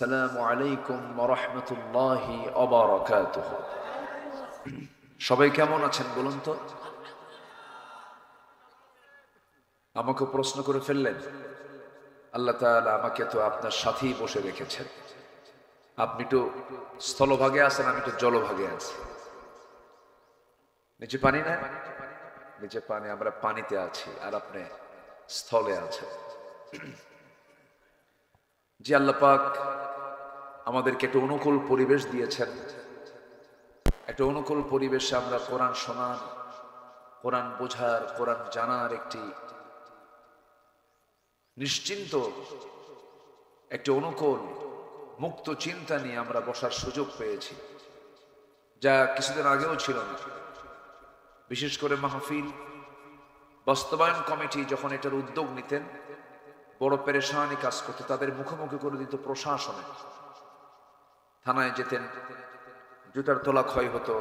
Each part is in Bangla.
আসসালামু আলাইকুম ওয়া রাহমাতুল্লাহি ওয়া বারাকাতুহু। সবাই কেমন আছেন বলুন তো? আমাকে প্রশ্ন করে ফেললেন। আল্লাহ তাআলা আমাকে তো আপনার সাথেই বসে রেখেছেন। আপনি তো স্থলভাগে আছেন, আমি তো জলভাগে আছি। নিচে পানি না? নিচে পানি, আমরা পানিতে আছি আর আপনি স্থলে আছেন। জি, আল্লাহ পাক আমাদেরকে একটা অনুকূল পরিবেশ দিয়েছেন। একটা অনুকূল পরিবেশে আমরা কোরআন শোনার, কোরআন বোঝার, কোরআন জানার একটি নিশ্চিন্ত, একটি অনুকূল মুক্ত চিন্তা নিয়ে আমরা বসার সুযোগ পেয়েছি, যা কিছুদিন আগেও ছিল না। বিশেষ করে মাহফিল বাস্তবায়ন কমিটি যখন এটার উদ্যোগ নিতেন, বড় পেরেশানি কাজ করতে, তাদের মুখোমুখি করে দিত প্রশাসনে। থানায় যেতেন, জুতার তলা ক্ষয় হতো।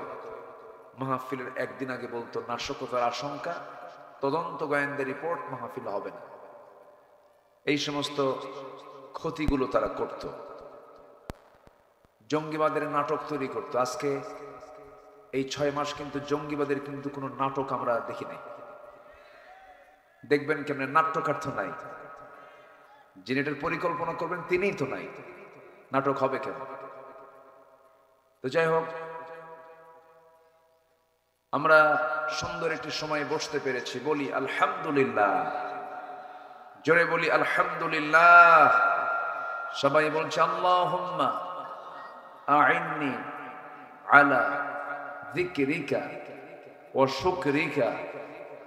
মাহফিলের একদিন আগে বলতো নাশকতার আশঙ্কা, তদন্ত গোয়েন্দা রিপোর্ট, মাহফিল হবে না। এই সমস্ত ক্ষতিগুলো তারা করত। জঙ্গিবাদের নাটক তৈরি করত। আজকে এই 6 মাস কিন্তু জঙ্গিবাদের কিন্তু কোনো নাটক আমরা দেখি নাই। দেখবেন কেমন নাট্যকার তো নাই, যিনি এটার পরিকল্পনা করবেন তিনিই তো নাই, নাটক হবে কেন? তো যাই হোক, আমরা সুন্দর একটি সময় বসতে পেরেছি। বলি আলহামদুলিল্লাহ, জোরে বলি আলহামদুলিল্লাহ। সবাই বলছে আল্লাহুম্মা আইন্নি আলা যিকরিকা ওয়া শুকরিকা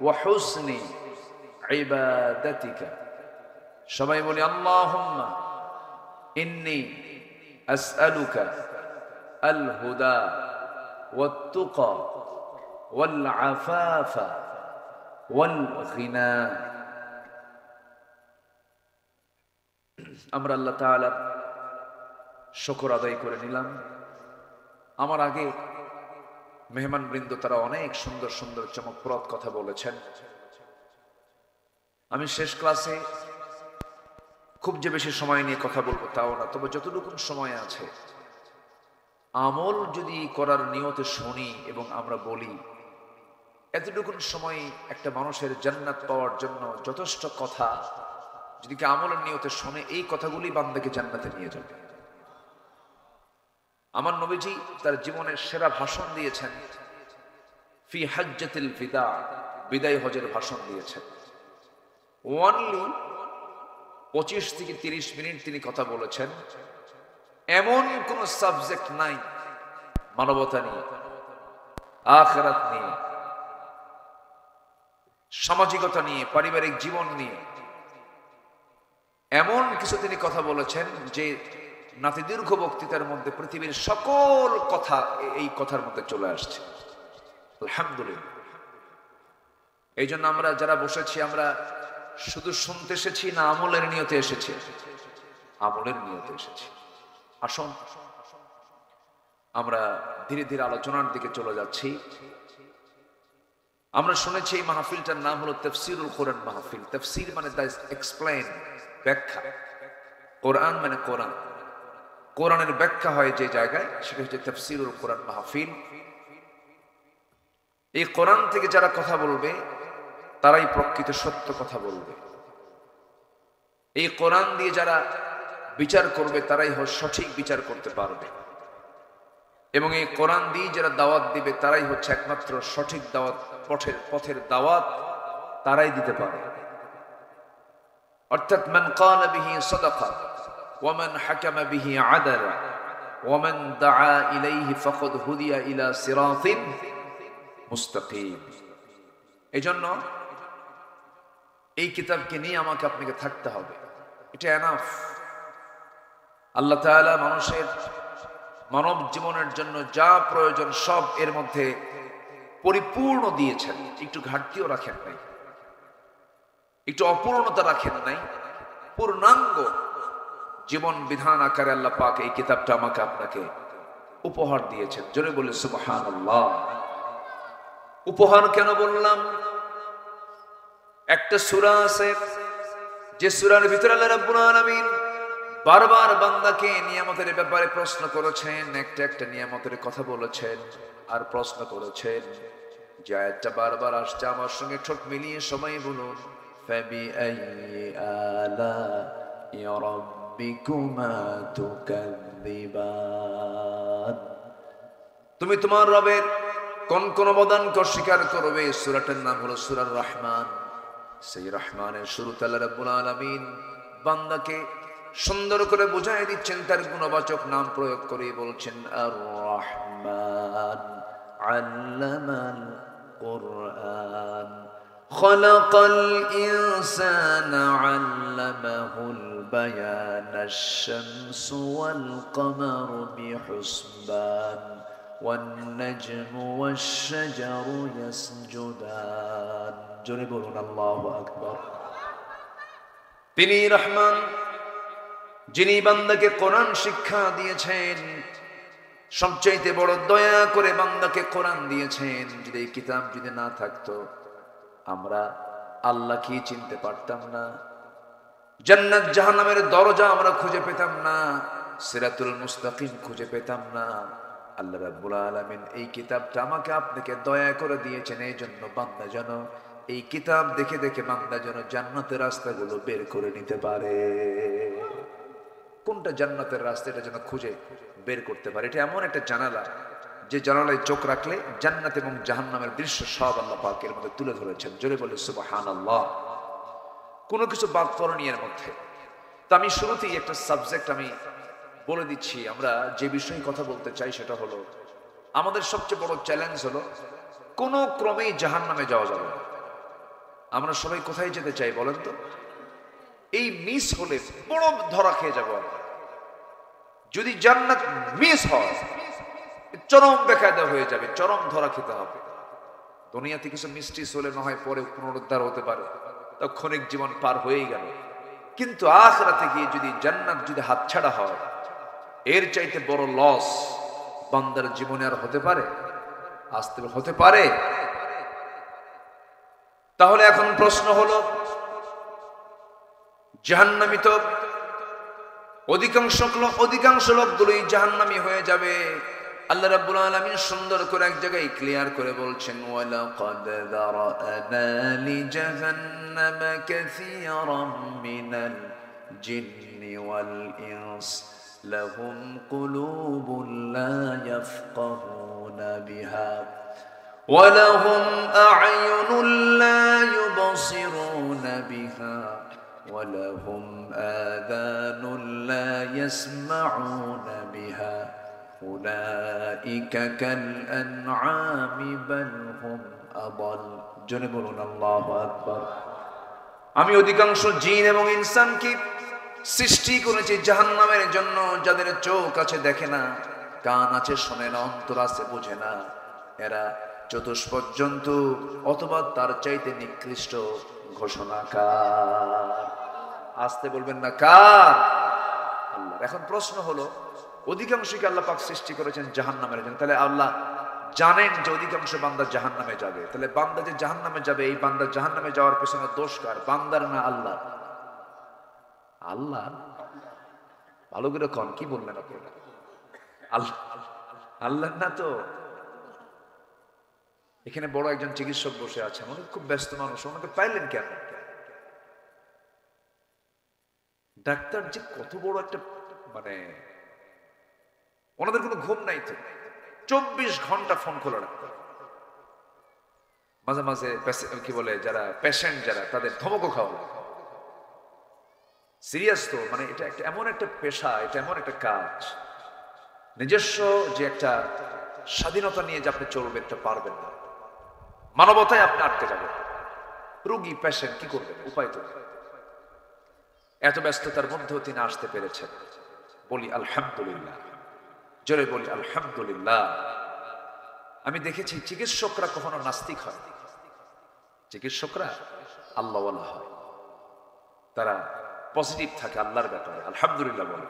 ওয়া হুসনি ইবাদাতিকা। সবাই বলি আল্লাহুম্মা ইন্নী আসআলুকা আল হুদা ওয়াত তুকা ওয়াল আফাফা ওয়াল গিনা। আমরা আল্লাহ তাআলার শুকর আদায় করে নিলাম। আমার আগে মেহমান বৃন্দ তারা অনেক সুন্দর সুন্দর চমকপ্রদ কথা বলেছেন। আমি শেষ ক্লাসে খুব যে বেশি সময় নিয়ে কথা বলবো তাও না, তবে যতটুকু সময় আছে আমল যদি করার নিয়তে শুনি এবং আমরা বলি, এতটুকু সময় একটা মানুষের জান্নাত পাওয়ার জন্য যথেষ্ট কথা যদি কি আমলের নিয়তে শোনে, এই কথাগুলি বান্দাকে জান্নাতে নিয়ে যাবে। আমার নবীজি তার জীবনের সেরা ভাষণ দিয়েছেন ফি হাজ্জাতিল বিদা, বিদায় হজের ভাষণ দিয়েছেন। ওয়ানলি 25 থেকে 30 মিনিট তিনি কথা বলেছেন। এমন কোন সাবজেক্ট নাই মানবতা নিয়ে, আখিরাত নিয়ে, সামাজিকতা নিয়ে, পারিবারিক জীবন নিয়ে এমন কিছু তিনি কথা বলেছেন যে নাতিদীর্ঘ বক্তৃতার মধ্যে পৃথিবীর সকল কথা এই কথার মধ্যে চলে আসছে। আলহামদুলিল্লাহ। এই জন্য আমরা যারা বসেছি, আমরা শুধু শুনতে এসেছি না আমলের নিয়তে এসেছি? আমলের নিয়তে এসেছি। আসুন আমরা ধীরে ধীরে আলোচনার দিকে চলে যাচ্ছি। আমরা শুনেছি এই মাহফিলটার নাম হলো তাফসীরুল কোরআন মাহফিল। তাফসীর মানে দ্য এক্সপ্লেইন, ব্যাখ্যা। কোরআন মানে কোরআন, কোরআনের ব্যাখ্যা হয় যে জায়গায়, সেটা হচ্ছে তাফসীরুল কোরআন মাহফিল। এই কোরআন থেকে যারা কথা বলবে তারাই প্রকৃত সত্য কথা বলবে। এই কোরআন দিয়ে যারা বিচার করবে তারাই সঠিক বিচার করতে পারবে, এবং এই কোরআন দিয়ে যারা দাওয়াত দিবে তারাই হচ্ছে একমাত্র সঠিক দাওয়াত, পথের দাওয়াত তারাই দিতে পারে। অর্থাৎ মান ক্বালা বিহি সাদাকা ওয়া মান হাকামা বিহি আদালা ওয়া মান দাআ ইলাইহি ফাকাদ হুদিয়া ইলা সিরাতিন মুস্তাকিম। এজন্য এই কিতাবকে নিয়ে আমাকে আপনাকে থাকতে হবে, এটা এনাফ। আল্লাহ তাআলা মানুষের মানব জীবনের জন্য যা প্রয়োজন সব এর মধ্যে পরিপূর্ণ দিয়েছেন। একটু ঘাটতিও রাখেন নাই, একটু অপূর্ণতা রাখেন নাই, পূর্ণাঙ্গ জীবন বিধান আকারে আল্লাহ পাক এই কিতাবটা আমাকে আপনাকে উপহার দিয়েছেন। জোরে বলে সুবহানাল্লাহ। উপহার কেন বললাম? একটা সূরা আছে যে সূরার ভিতরে আল্লাহ রাব্বুল আলামিন বারবার বান্দাকে নিয়ামতের ব্যাপারে প্রশ্ন করেছেন, একটা একটা নিয়ামতের কথা বলেছেন আর প্রশ্ন করেছেন। যে আয়াতটা বারবার আসছে আমার সঙ্গে ঠোঁট মিলিয়ে সবাই বলুন, ফাবিআইয়ি আলাই রাব্বিকুমা তুকাযযিবান। তুমি তোমার রবের কোন কোন অবদানকে অস্বীকার করবে? সূরাটার নাম হলো সূরা রহমান। সেই রহমানের শুরুতে আল্লাহ রাব্বুল আলামিন বান্দাকে সুন্দর করে বুঝাই দিচ্ছেন, তার গুণবাচক নাম প্রয়োগ করে বলছেন আর রহমান আল্লামাল কুরআন খলাকাল ইনসানা আল্লামাহুল বায়ান আশ-শামসু ওয়াল কমারু বিহুসবান ওয়ান নাজমু ওয়াশ-শাজারু ইয়াসজুদান। জোরে বলুন আল্লাহু আকবার। তিনি রহমান, যিনি বান্দাকে কোরআন শিক্ষা দিয়েছেন, সবচাইতে বড় দয়া করে বান্দাকে কোরআন দিয়েছেন। যদি এই কিতাব যদি না থাকতো আমরা আল্লাহ কি চিনতে পারতাম না, জান্নাত জাহান্নামের দরজা আমরা খুঁজে পেতাম না, সিরাতুল মুস্তাকিম খুঁজে পেতাম না। আল্লাহ রাব্বুল আলামিন এই কিতাবটা আমাকে আপনাকে দয়া করে দিয়েছেন, এই জন্য বান্দা যেন এই কিতাব দেখে দেখে বান্দা যেন জান্নাতের রাস্তাগুলো বের করে নিতে পারে। কোনটা জান্নাতের রাস্তা এটা যেন খুঁজে বের করতে পারে। এটা এমন একটা জানালা, যে জানালায় চোখ রাখলে জান্নাত এবং জাহান্নামের দৃশ্য সব আল্লাহ পাকের মধ্যে তুলে ধরেছেন। জোরে বলে সুবহানাল্লাহ। কোনো কিছু বাদ পড়েনি এর মধ্যে। তো আমি শুরুতেই একটা সাবজেক্ট আমি বলে দিচ্ছি। আমরা যে বিষয়ে কথা বলতে চাই সেটা হলো, আমাদের সবচেয়ে বড় চ্যালেঞ্জ হলো কোনো ক্রমেই জাহান্নামে যাওয়া যাবে না। আমরা সবাই কোথায় যেতে চাই বলেন তো? এই মিস হলে বড় ধরা খেয়ে যাবো আমরা। যদি জান্নাত মিস হয় চরম বেকায়দা হয়ে যাবে, চরম ধরা খেতে হবে। দুনিয়াতে কিছু মিষ্টি হলে না হয় পরে পুনরুদ্ধার হতে পারে, ক্ষণিক জীবন পার হয়েই গেল। কিন্তু আখিরাতে গিয়ে যদি জান্নাত যদি হাতছাড়া হয়, এর চাইতে বড় লস বান্দার জীবনে আর হতে পারে? আসতে হতে পারে? তাহলে এখন প্রশ্ন হলো, জাহান্নামী তো অধিকাংশ লোকগুলোই জাহান্নামী হয়ে যাবে। আল্লাহ রাব্বুল আলামিন সুন্দর করে এক জায়গায় ক্লিয়ার করে বলছেন, ওয়ালাকাদ যারানা লিজাহান্নামা কাসীরাম মিনাল জিন্নি ওয়াল ইনস লাহুম কুলুবুন লা ইয়াফকাহুনা বিহা ওয়া লাহুম আ'য়ুনুন লা ইউবসিরুনা বিহা ওয়া লাহুম আযানুন লা ইয়াসমাউনা বিহা উলাইকা কাল আনআমি বাল হুম আদাল। জোরে বলুন আল্লাহু আকবার। আমি অধিকাংশ জিন এবং ইনসানকে সৃষ্টি করেছি জাহান্নামের জন্য, যাদের চোখ আছে দেখে না, কান আছে শোনে না, অন্তর আছে বোঝে না। এরা চতুষ্পদ জন্তু অথবা তার চাইতে নিকৃষ্ট ঘোষণাকার। আসতে বলবেন না কার? আল্লাহ। এখন প্রশ্ন হলো, অধিকাংশকে আল্লাহ পাক সৃষ্টি করেছেন জাহান্নামের জন্য, তাহলে আল্লাহ জানেন যে অধিকাংশ বান্দা জাহান্নামে যাবে। তাহলে বান্দা যে জাহান্নামে যাবে, এই বান্দা জাহান্নামে যাওয়ার পেছনে দোষ কার? বান্দার না আল্লাহ? আল্লাহ। ভালো করে কন, কি বললেন আপনারা? আল্লাহ। আল্লাহ না তো। এখানে বড় একজন চিকিৎসক বসে আছেন, উনি খুব ব্যস্ত মানুষ, ওনাকে পাইলেন কেন? ডাক্তার যে কত বড় একটা, মানে ওনাদের কোনো ঘুম নাই তো, 24 ঘন্টা ফোন খোলা রাখতে। মাঝে মাঝে কি বলে, যারা পেশেন্ট যারা, তাদের ধমকও খাওয়া। সিরিয়াস তো, মানে এটা একটা এমন একটা পেশা, এটা এমন একটা কাজ, নিজস্ব যে একটা স্বাধীনতা নিয়ে যে আপনি চলবেন, এটা পারবেন না। মানবতায় আপনি আটকে যাবেন। রোগী পেশেন্ট কি করবেন? উপায় তো নেই। এত ব্যস্ততার মধ্যেও তিনি আসতে পেরেছেন। বলি আলহামদুলিল্লাহ, জোরে বলি আলহামদুলিল্লাহ। আমি দেখেছি চিকিৎসকরা কখনো নাস্তিক হয়, চিকিৎসকরা আল্লাহওয়ালা হয়, তারা পজিটিভ থাকে আল্লাহর ব্যাপারে, আলহামদুলিল্লাহ বলে।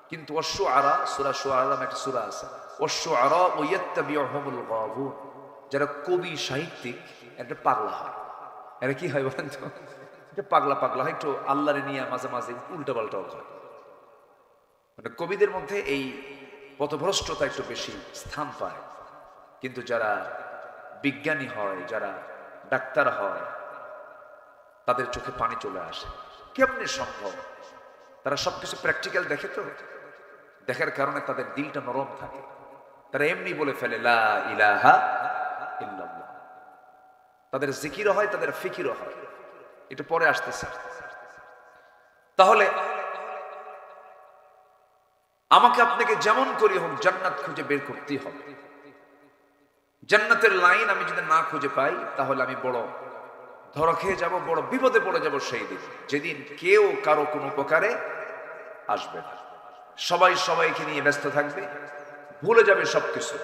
কিন্তু ওয়াশ-শুআরা, সূরা শুআরা নামে একটা সূরা আছে, ওয়াশ-শুআরা ইয়াত্তাবিউহুমুল গাবুন, যারা কবি সাহিত্যিক একটা পাগলা হয়। এরা কি হয় বলেন তো? এটা পাগলা পাগলা হয়, একটু আল্লাহরে নিয়ে মাঝে মাঝে উল্টা পাল্টাও করে। মানে কবিদের মধ্যে এই পথভ্রষ্টতা একটু বেশি স্থান পায়, কিন্তু যারা বিজ্ঞানী হয়, যারা ডাক্তার হয়, তাদের চোখে পানি চলে আসে। কেমনে সম্ভব? তারা সবকিছু প্র্যাকটিক্যাল দেখে, তো দেখার কারণে তাদের দিলটা নরম থাকে। তারা এমনি বলে ফেলে লা ইলাহা ইল্লাল্লাহ। তাদের জিকিরও হয়, তাদের ফিকিরও হয়। এটা পরে আসতেছে। তাহলে আমাকে আপনাকে যেমন করি হোক জান্নাত খুঁজে বের করতেই হবে। জান্নাতের লাইন আমি যদি না খুঁজে পাই, তাহলে আমি বড় ধরা খেয়ে যাব, বড় বিপদে পড়ে যাব সেই দিন, যেদিন কেউ কারো কোনো উপকারে আসবে না। সবাই সবাইকে নিয়ে ব্যস্ত থাকবে, ভুলে যাবে সবকিছু।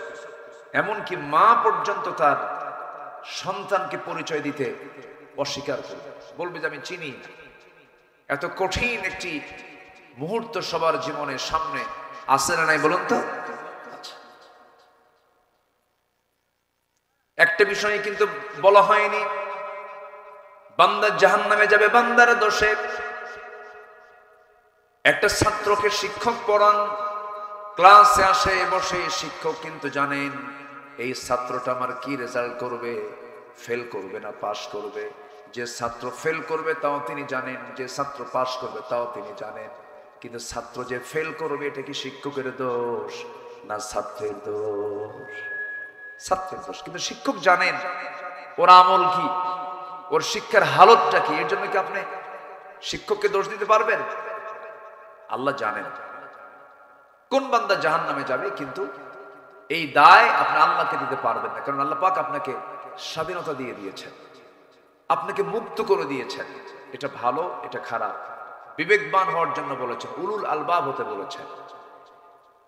এমনকি মা পর্যন্ত তার সন্তানকে পরিচয় দিতে অস্বীকার করবে, বলবে যে আমি চিনি না। এত কঠিন একটি মুহূর্ত সবার জীবনে সামনে আসে না নাই বলুন তো? একটা বিষয় কিন্তু বলা হয়নি, বান্দা জাহান্নামে যাবে বান্দার দোষে। একটা ছাত্রকে শিক্ষক পড়ান, ক্লাসে আসে বসে, শিক্ষক কিন্তু জানেন এই ছাত্রটা আমার কি রেজাল্ট করবে, ফেল করবে না পাশ করবে। যে ছাত্র ফেল করবে তাও তিনি জানেন, যে ছাত্র পাশ করবে তাও তিনি জানেন। কিন্তু ছাত্র যে ফেল করবে, এটা কি শিক্ষকের দোষ না ছাত্রের দোষ? ছাত্রের দোষ। কিন্তু শিক্ষক জানেন ওর আমল কি, ওর শিক্ষার হালতটা কি। এর জন্য কি আপনি শিক্ষককে দোষ দিতে পারবেন? আল্লাহ জানেন কোন বান্দা জাহান্নামে যাবে, কিন্তু এই দায় আপনি আল্লাহকে দিতে পারবেন না। কারণ আল্লাহ পাক আপনাকে স্বাধীনতা দিয়ে দিয়েছেন, আপনাকে মুক্ত করে দিয়েছেন। এটা ভালো, এটা খারাপ বিবেকবান হওয়ার জন্য বলেছেন, উলুল আলবাব হতে বলেছেন,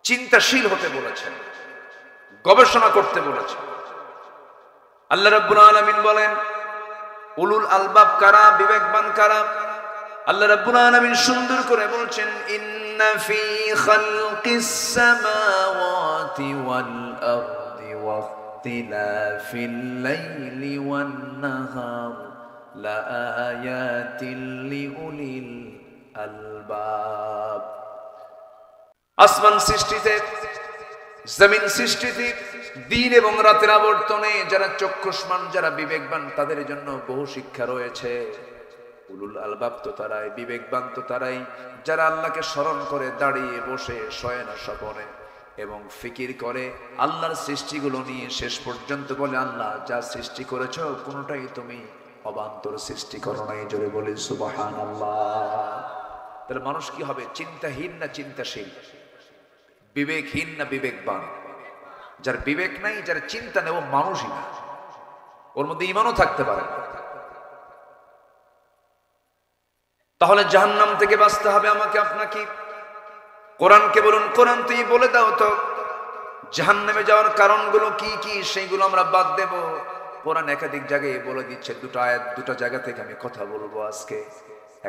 চিন্তাশীল হতে বলেছেন, গবেষণা করতে বলেছেন। আল্লাহ রাব্বুল আলামিন বলেন উলুল আলবাব কারা, বিবেকবান কারা? আল্লাহ রাব্বুল আলামিন সুন্দর করে বলছেন, ইন্না ফি খালকিস সামাওয়াতি ওয়াল আরদি ওয়াখতিলাফিল লাইলি ওয়ান নাহার লাআয়াতিল লিউলিল আলবাব। আসমান সৃষ্টিতে, জমিন সৃষ্টিতে, দিন এবং রাতের আবর্তনে যারা চক্ষুষ্মান, যারা বিবেকবান, তাদের জন্য বহু শিক্ষা রয়েছে। উলুল আলবাব তো তারাই, বিবেকবান তো তারাই যারা আল্লাহকে স্মরণ করে, দাঁড়িয়ে বসে, শয়ে না স্বপনে, এবং ফিকির করে আল্লাহর সৃষ্টিগুলো নিয়ে। শেষ পর্যন্ত বলে, আল্লাহ যা সৃষ্টি করেছ কোনোটাই তুমি অবান্তর সৃষ্টি করো নাই। জোরে বলি সুবহানাল্লাহ। তাহলে মানুষ কি হবে? চিন্তাহীন না চিন্তাশীল? বিবেকহীন না বিবেকবান? যার বিবেক নাই, যার চিন্তা নেই, ও মানুষই না, ওর মধ্যে ঈমানও থাকতে পারে না। তাহলে জাহান্নাম থেকে বাঁচতে হবে আমাকে আপনাকে। কোরআনকে বলুন, কোরআন তুই বলে দাও তো জাহান্নামে যাওয়ার কারণগুলো কি কি, সেইগুলো আমরা বাদ দেব। কোরআন একাধিক জায়গায় বলে দিচ্ছে। দুটো আয়াত, দুটো জায়গা থেকে আমি কথা বলবো আজকে।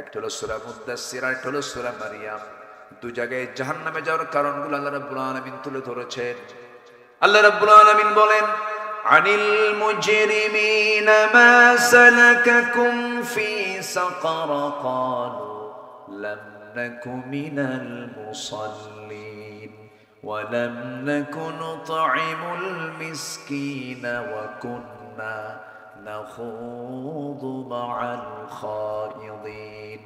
একটা হলো সূরা মুদ্দাসসির, আর একটা হলো সূরা মারিয়াম। দুই জায়গায় জাহান্নামে যাওয়ার কারণগুলো আল্লাহ রাব্বুল আলামিন তুলে ধরেছেন। আল্লাহ রাব্বুল আলামিন বলেন, আনিল মুজরিমিনা মা সালাকাকুম ফি সাকার ক্বালু লাম নাকু মিনাল মুসাল্লিন ওয়া লাম নাকু নুতঈমুল মিসকিনা ওয়া কুন্না নাখুযু মা'আল খায়িদিন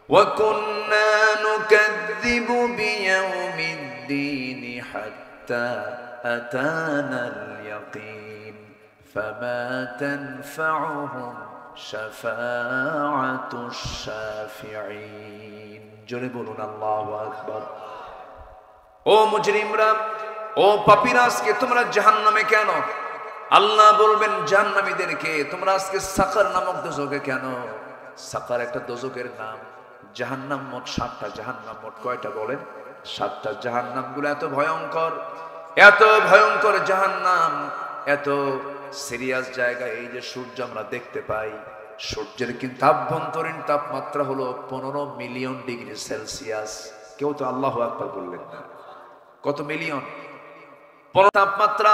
ওয়া কুন্না নুকাযযিবু বিয়াউমিদ্দিন হাত্তা আতানাল ইয়াকিন ফামা তানফা'ুহুম শাফাআতুশ শাফিঈন। জোরে বলুন আল্লাহু আকবার। ও মুজরিমরা, ও পাপীরা, আজকে তোমরা জাহান্নামে কেন? আল্লাহ বলবেন জাহান্নামীদেরকে, তোমরা আজকে সাকার নামক দোজখে কেন? সাকার একটা দোজখের নাম। জাহান্নাম মোট ৭টা। জাহান্নাম মোট কয়টা বলেন? ৭টা। জাহান্নামগুলো এত ভয়ঙ্কর, এত ভয়ঙ্কর জাহান্নাম, এত সিরিয়াস জায়গায়। এই যে সূর্য আমরা দেখতে পাই, সূর্যের কিন্তু আভ্যন্তরীণ তাপমাত্রা হলো 15 মিলিয়ন ডিগ্রি সেলসিয়াস। কেউ তো আল্লাহু আকবার বললেন না। কত মিলিয়ন? তাপমাত্রা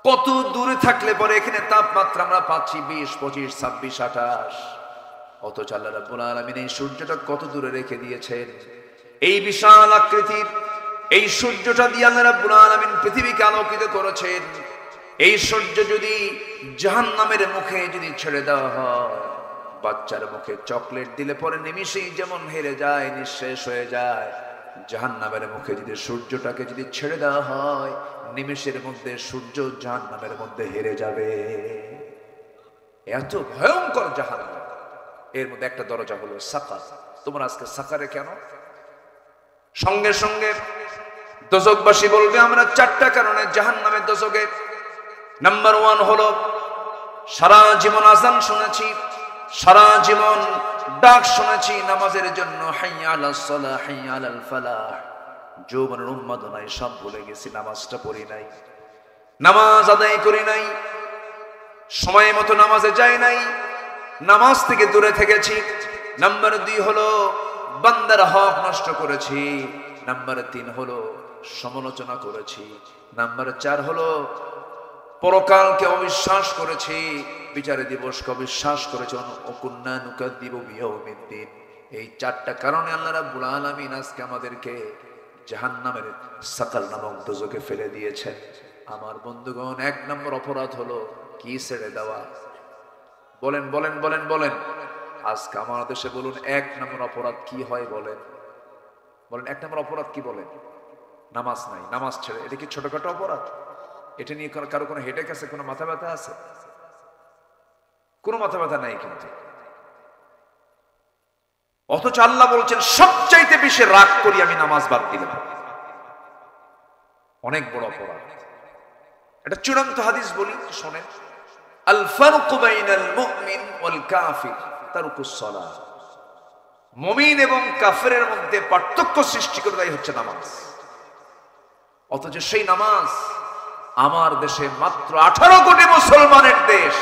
কত দূরে থাকলে পরে এখানে তাপমাত্রা আমরা পাচ্ছি 20, 25, 26, 28। অথচ আল্লাহ রাব্বুল আলামিন এই সূর্যটা কত দূরে রেখে দিয়েছেন। এই বিশাল আকৃতির এই সূর্যটা দিয়ে আল্লাহ রাব্বুল আলামিন পৃথিবীকে আলোকিত করেছেন। এই সূর্য যদি জাহান্নামের মুখে যদি ছেড়ে দেওয়া হয়, বাচ্চার মুখে চকলেট দিলে পরে নিমিষেই যেমন হেরে যায়, নিঃশেষ হয়ে যায়, জাহান্নামের মুখে যদি সূর্যটাকে যদি ছেড়ে দেওয়া হয়, নিমিষের মধ্যে সূর্য জাহান্নামের মধ্যে হেরে যাবে। এত ভয়ঙ্কর জাহান্নাম। এর মধ্যে একটা দরজা হলো সাকার। তোমরা আজকে সাকারে কেন? সঙ্গে সঙ্গে দোজখবাসী বলবে আমরা 4টা কারণে জাহান্নামের দোজখে। নাম্বার 1 হলো সারা জীবন আযান শুনেছি, সারা জীবন ডাক শুনেছি নামাজের জন্য, হাইয়া আলাস সালাহ হাইয়া আলাল ফালাহ। যৌবনের উন্মাদনায় সব ভুলে গেছি, নামাজটা পড়ি নাই, নামাজ আদায় করি নাই, সময় মতো নামাজে যাই নাই, নামাজ থেকে দূরে থেকেছি। নাম্বার 2 হলো বান্দার হক নষ্ট করেছি। নাম্বার 3 হলো সমালোচনা করেছি। নাম্বার 4 হলো পরকালকে অবিশ্বাস করেছি, বিচারে দিবসকে অবিশ্বাস করেছি। ওয়াকুন্না নুকাযযিবু বিয়াউমিদ্দিন। এই 4টা কারণে আল্লাহ রাব্বুল আলামিন আজকে আমাদেরকে জাহান্নামের সাকার নামক দোজখে ফেলে দিয়েছেন। আমার বন্ধুগণ, 1 নম্বর অপরাধ হলো কি ছেড়ে দেওয়া? বলেন বলেন বলেন বলেন। আজকে আমার দেশে বলুন 1 নম্বর অপরাধ কি হয় বলেন? বলেন 1 নম্বর অপরাধ কি বলেন? নামাজ নাই, নামাজ ছেড়ে। এটা কি ছোটখাটো অপরাধ? এটা নিয়ে কারো কোনো হেডেক আছে? কোনো মাথা ব্যথা আছে? কোনো মাথা ব্যথা নাই কিন্তু। অথচ আল্লাহ বলছেন সবচাইতে বেশি রাগ করি আমি নামাজ বাদ দিলাম। অনেক বড় অপরাধ। এটা চূড়ান্ত হাদিস বলি, শোনেন। আল ফারকু বাইনাল মুমিন ওয়াল কাফির তারকুস সালাহ। মুমিন এবং কাফেরের মধ্যে পার্থক্য সৃষ্টি করে দেয় হচ্ছে নামাজ। অথচ সেই নামাজ আমার দেশে মাত্র 18 কোটি মুসলমানের দেশ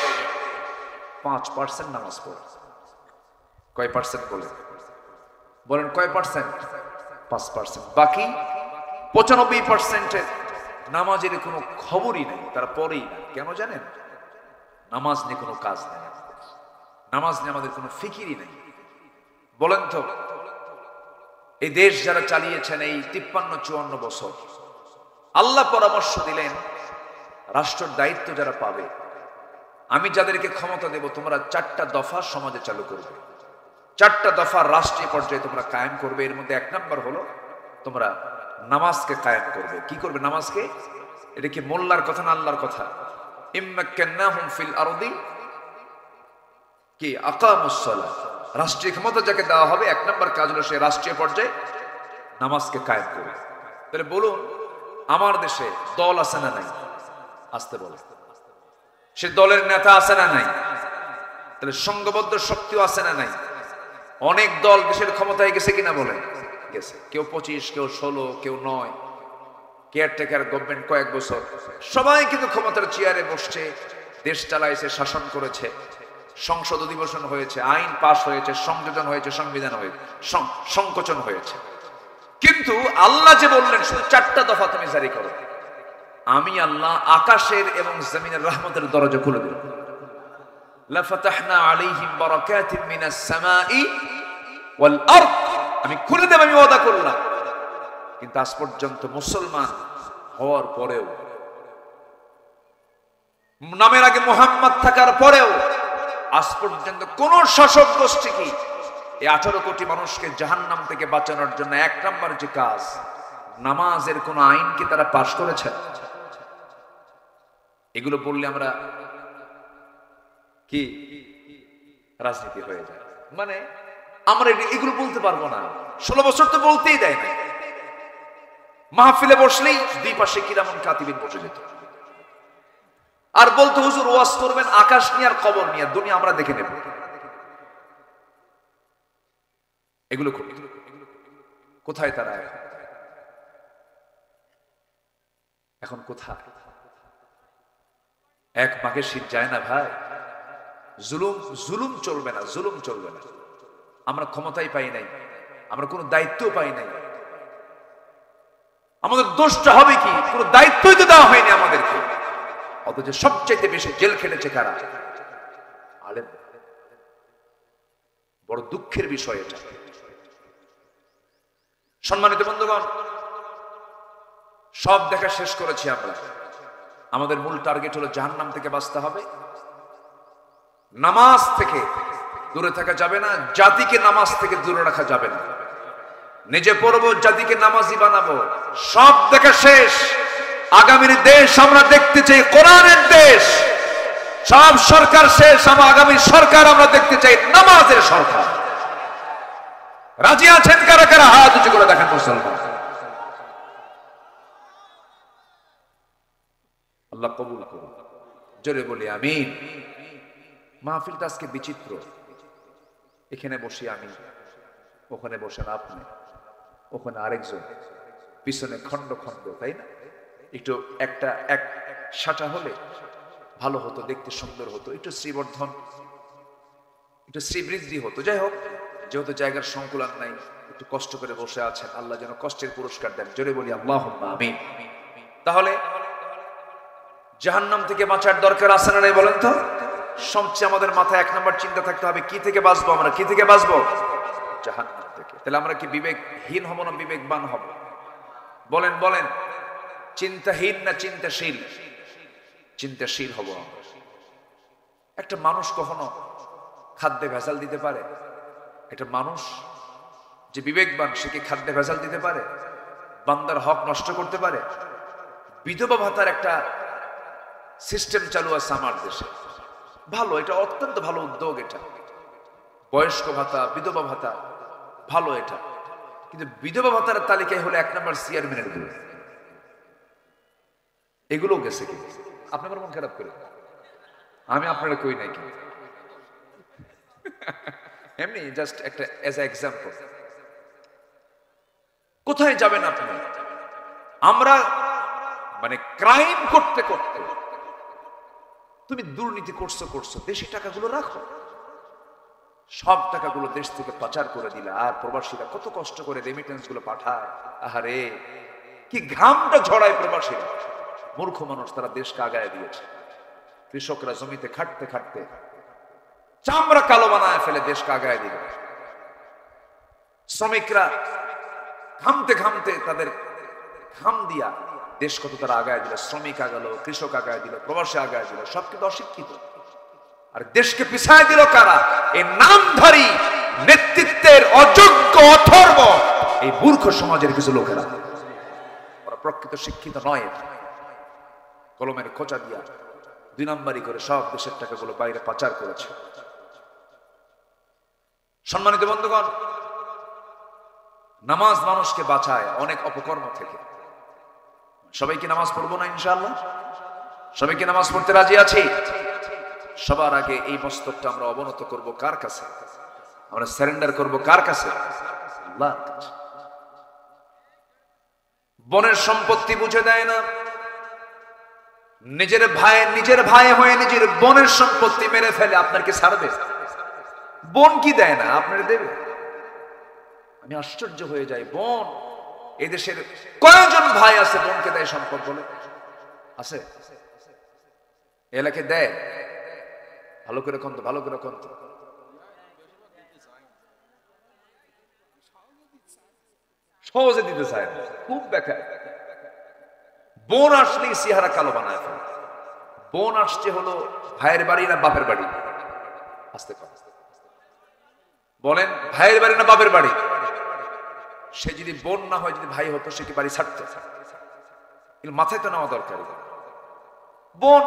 5% নামাজ পড়ে। কয় পার্সেন্ট বলে? বলেন কয় পার্সেন্ট? 5%। বাকি 95% নামাজের কোনো খবরই নেই, তারা পড়েই না। কেন জানেন? নামাজ নিয়ে কোনো কাজ নেই, নামাজ নিয়ে আমাদের কোনো ফিকিরই নেই। বলেন তো, এই দেশ যারা চালিয়েছেন এই 53-54 বছর, আল্লাহ পরামর্শ দিলেন রাষ্ট্রের দায়িত্ব যারা পাবে, আমি যাদেরকে ক্ষমতা দেব তোমরা 4টা দফা সমাজে চালু করবে, 4টা দফা রাষ্ট্রীয় পর্যায়ে তোমরা কায়েম করবে। এর মধ্যে 1 নম্বর হলো তোমরা নামাজকে কায়েম করবে। কি করবে? নামাজকে। এটা কি মোল্লার কথা না আল্লাহর কথা? ইম্মাক্কান্নাহুম ফিল আরদি কি আকামুস সালাহ। রাষ্ট্রীয় ক্ষমতা যাকে দেওয়া হবে 1 নম্বর কাজ হলো সে রাষ্ট্রীয় পর্যায়ে নামাজকে কায়েম করবে। তাহলে বলুন, আমার দেশে দল আছে না নাই? আসতে বলে। সে দলের নেতা আছে না নাই? তাহলে সংঘবদ্ধ শক্তিও আছে না নাই? অনেক দল দেশের ক্ষমতায় গেছে কিনা বলে? গেছে। কেউ 25, কেউ 16, কেউ 9। কেয়ারটেকার গভর্নমেন্ট কয়েক বছর, সবাই কিন্তু ক্ষমতার চেয়ারে বসছে, দেশ চালাইছে, শাসন করেছে, সংসদ অধিবেশন হয়েছে, আইন পাস হয়েছে, সংযোজন হয়েছে, সংবিধান হয়েছে, সংকোচন হয়েছে। কিন্তু আল্লাহ যে বললেন শুধু 4টা দফা তুমি জারি করো, আমি আল্লাহ আকাশের এবং জমিনের রহমতের দরজা খুলে দেব। লাফাতাহনা আলাইহিম বারাকাতিন মিনাস সামাই ওয়াল আরদ। আমি খুলে দেব, আমি ওয়াদা করলাম। কিন্তু আজ পর্যন্ত মুসলমান হওয়ার পরেও, নামের আগে মুহাম্মদ থাকার পরেও আজ পর্যন্ত কোন শাসক গোষ্ঠী কি এই 18 কোটি মানুষকে জাহান্নাম থেকে বাঁচানোর জন্য 1 নম্বর যে কাজ নামাজের কোন আইন কি তারা পাশ করেছে? এগুলো বললে আমরা কি রাজনীতি হয়ে যায়, মানে আমরা এগুলো বলতে পারবো না। 16 বছর তো বলতেই দেয় না। মাহফিলে বসলেই 2 পাশে কিরামন কাতিবিন বসে যেত আর বলতো হুজুর ওয়াজ করবেন আকাশ নিয়ে আর কবর নিয়ে, দুনিয়া আমরা দেখে নেব। এগুলো কোথায় তারা? এখন কোথায়? 1 মাঘের শীত যায় না ভাই। জুলুম চলবে না, জুলুম চলবে না। আমরা ক্ষমতাই পাই নাই, আমরা কোনো দায়িত্ব পাই নাই। আমাদের দোষটা হবে কি? কোনো দায়িত্বই তো দেওয়া হয়নি আমাদেরকে। অথচ সবচেয়ে বেশি জেল খেটেছে কারা? আলেম। বড় দুঃখের বিষয় এটা। সম্মানিত বন্ধুগণ, সব দেখা শেষ করেছি আমরা। আমাদের মূল টার্গেট হলো জাহান্নাম থেকে বাঁচতে হবে। নামাজ থেকে দূরে থাকা যাবে না, জাতিকে নামাজ থেকে দূরে রাখা যাবে না। নিজে পড়বো, জাতিকে নামাজি বানাবো। সব দেখা শেষ। আগামীর দেশ আমরা দেখতে চাই কোরআনের দেশ। সব সরকার শেষ। আমরা আগামী সরকার আমরা দেখতে চাই নামাজের সরকার। রাজি আছেন কারা কারা? হাত উঁচু করে দেখেন মুসলমান। আল্লাহ কবুল করুন। জোরে বলি আমিন। মাহফিলটা আজকে বিচিত্র। এখানে বসে আমি, ওখানে বসেন আপনি, ওখানে আরেকজন, পিছনে খন্ড খন্ড, তাই না? একটু একটা এক সাঁচা হলে ভালো হতো, দেখতে সুন্দর হতো, একটু শ্রীবর্ধন, একটু শ্রীবৃদ্ধি হতো। যাই হোক, যেহেতু জায়গার সংকুলান নাই, একটু কষ্ট করে বসে আছেন, আল্লাহ যেন কষ্টের পুরস্কার দেন। জোরে বলি আল্লাহুম্মা আমিন। তাহলে জাহান্নাম থেকে বাঁচার দরকার আছে না নাই বলেন তো? সবচেয়ে আমাদের মাথায় এক নম্বর চিন্তা থাকতে হবে, কি থেকে বাঁচবো আমরা? কি থেকে বাঁচবো? জাহান্নাম থেকে। তাহলে আমরা কি বিবেকহীন হব না বিবেকবান হব? বলেন বলেন, চিন্তাহীন না চিন্তাশীল? চিন্তাশীল হব আমরা। একটা মানুষ কখনো খাদ্যে ভেজাল দিতে পারে? একটা মানুষ যে বিবেকবান, সে কি খাদ্যে ভেজাল দিতে পারে? বান্দার হক নষ্ট করতে পারে? বিধবা ভাতার একটা সিস্টেম চালু আছে আমার দেশে, ভালো, এটা অত্যন্ত ভালো উদ্যোগ। এটা বয়স্ক ভাতা, বিধবা ভাতা, ভালো এটা। কিন্তু বিধবা ভাতার তালিকায় হলো 1 নম্বর চেয়ারম্যানের দূর। এগুলো গেছে কি? আপনার মন খারাপ করে? আমি আপনারা কই নাই কি, এমনি জাস্ট একটা এজ এ এক্সাম্পল। কোথায় যাবেন আপনি? আমরা মানে ক্রাইম করতে করতে, তুমি দুর্নীতি করছো, দেশি টাকাগুলো রাখো। সব টাকাগুলো দেশ থেকে পাচার করে দিলে, আর প্রবাসীরা কত কষ্ট করে রেমিটেন্স গুলো পাঠায়। আহারে, কি ঘামটা ঝড়ায় প্রবাসীরা। মূর্খ মানুষ, তারা দেশকে আগায় দিয়েছে। কৃষকরা জমিতে খাটতে খাটতে চামড়া কালো বানায় ফেলে দেশকে আগায় দিল। শ্রমিকরা ঘামতে ঘামতে তাদের ঘাম দিয়া দেশ কত তারা আগায় দিল। শ্রমিক আগালো, কৃষক আগায় দিল, প্রবাসী আগায় দিল, সব কিন্তু অশিক্ষিত। আর দেশকে পিছায় দিল কারা? এই নামধারী নেতৃত্বের অযোগ্য অথর্ব এই মূর্খ সমাজের কিছু লোকেরা। ওরা প্রকৃত শিক্ষিত নয়। কলমের খোঁচা দিয়া 2 নম্বরই করে সব দেশের টাকাগুলো বাইরে পাচার করেছে। সম্মানিত বন্ধুগণ, নামাজ মানুষকে বাঁচায় অনেক অপকর্ম থেকে। সবাই কি নামাজ পড়বো না ইনশাআল্লাহ? সবাই কি নামাজ পড়তে রাজি আছি? সবার আগে এই মস্তকটা আমরা অবনত করব কার কাছে? আমরা সারেন্ডার করব কার কাছে? আল্লাহর কাছে। বনের সম্পত্তি বুঝে দেয় না, নিজের ভাই হয়ে নিজের বোনের সম্পত্তি মেরে ফেলে, আপনার কি ছাড়বে? বোন কি দেয় না, আপনার দেবে? আমি আশ্চর্য হয়ে যাই। বোন, এদেশের কয়জন ভাই আছে বোনকে দেয় সম্পদ? বলে আছে? এলাকায় দেয়? ভালো করে কন্ত, ভালো করে কন্ত। সহজে দিতে চায় না, খুব দেখায়। বোন আসলেই চেহারা কালো বানায় ফেলে। বোন আসছে হলো ভাইয়ের বাড়ি না বাপের বাড়ি? আসতে কম বলেন, ভাইয়ের বাড়ি না বাপের বাড়ি? সে যদি বোন না হয়, যদি ভাই হতো, সে কি বাড়ি ছাড়তো? মাথায় তো নেওয়া দরকার। বোন,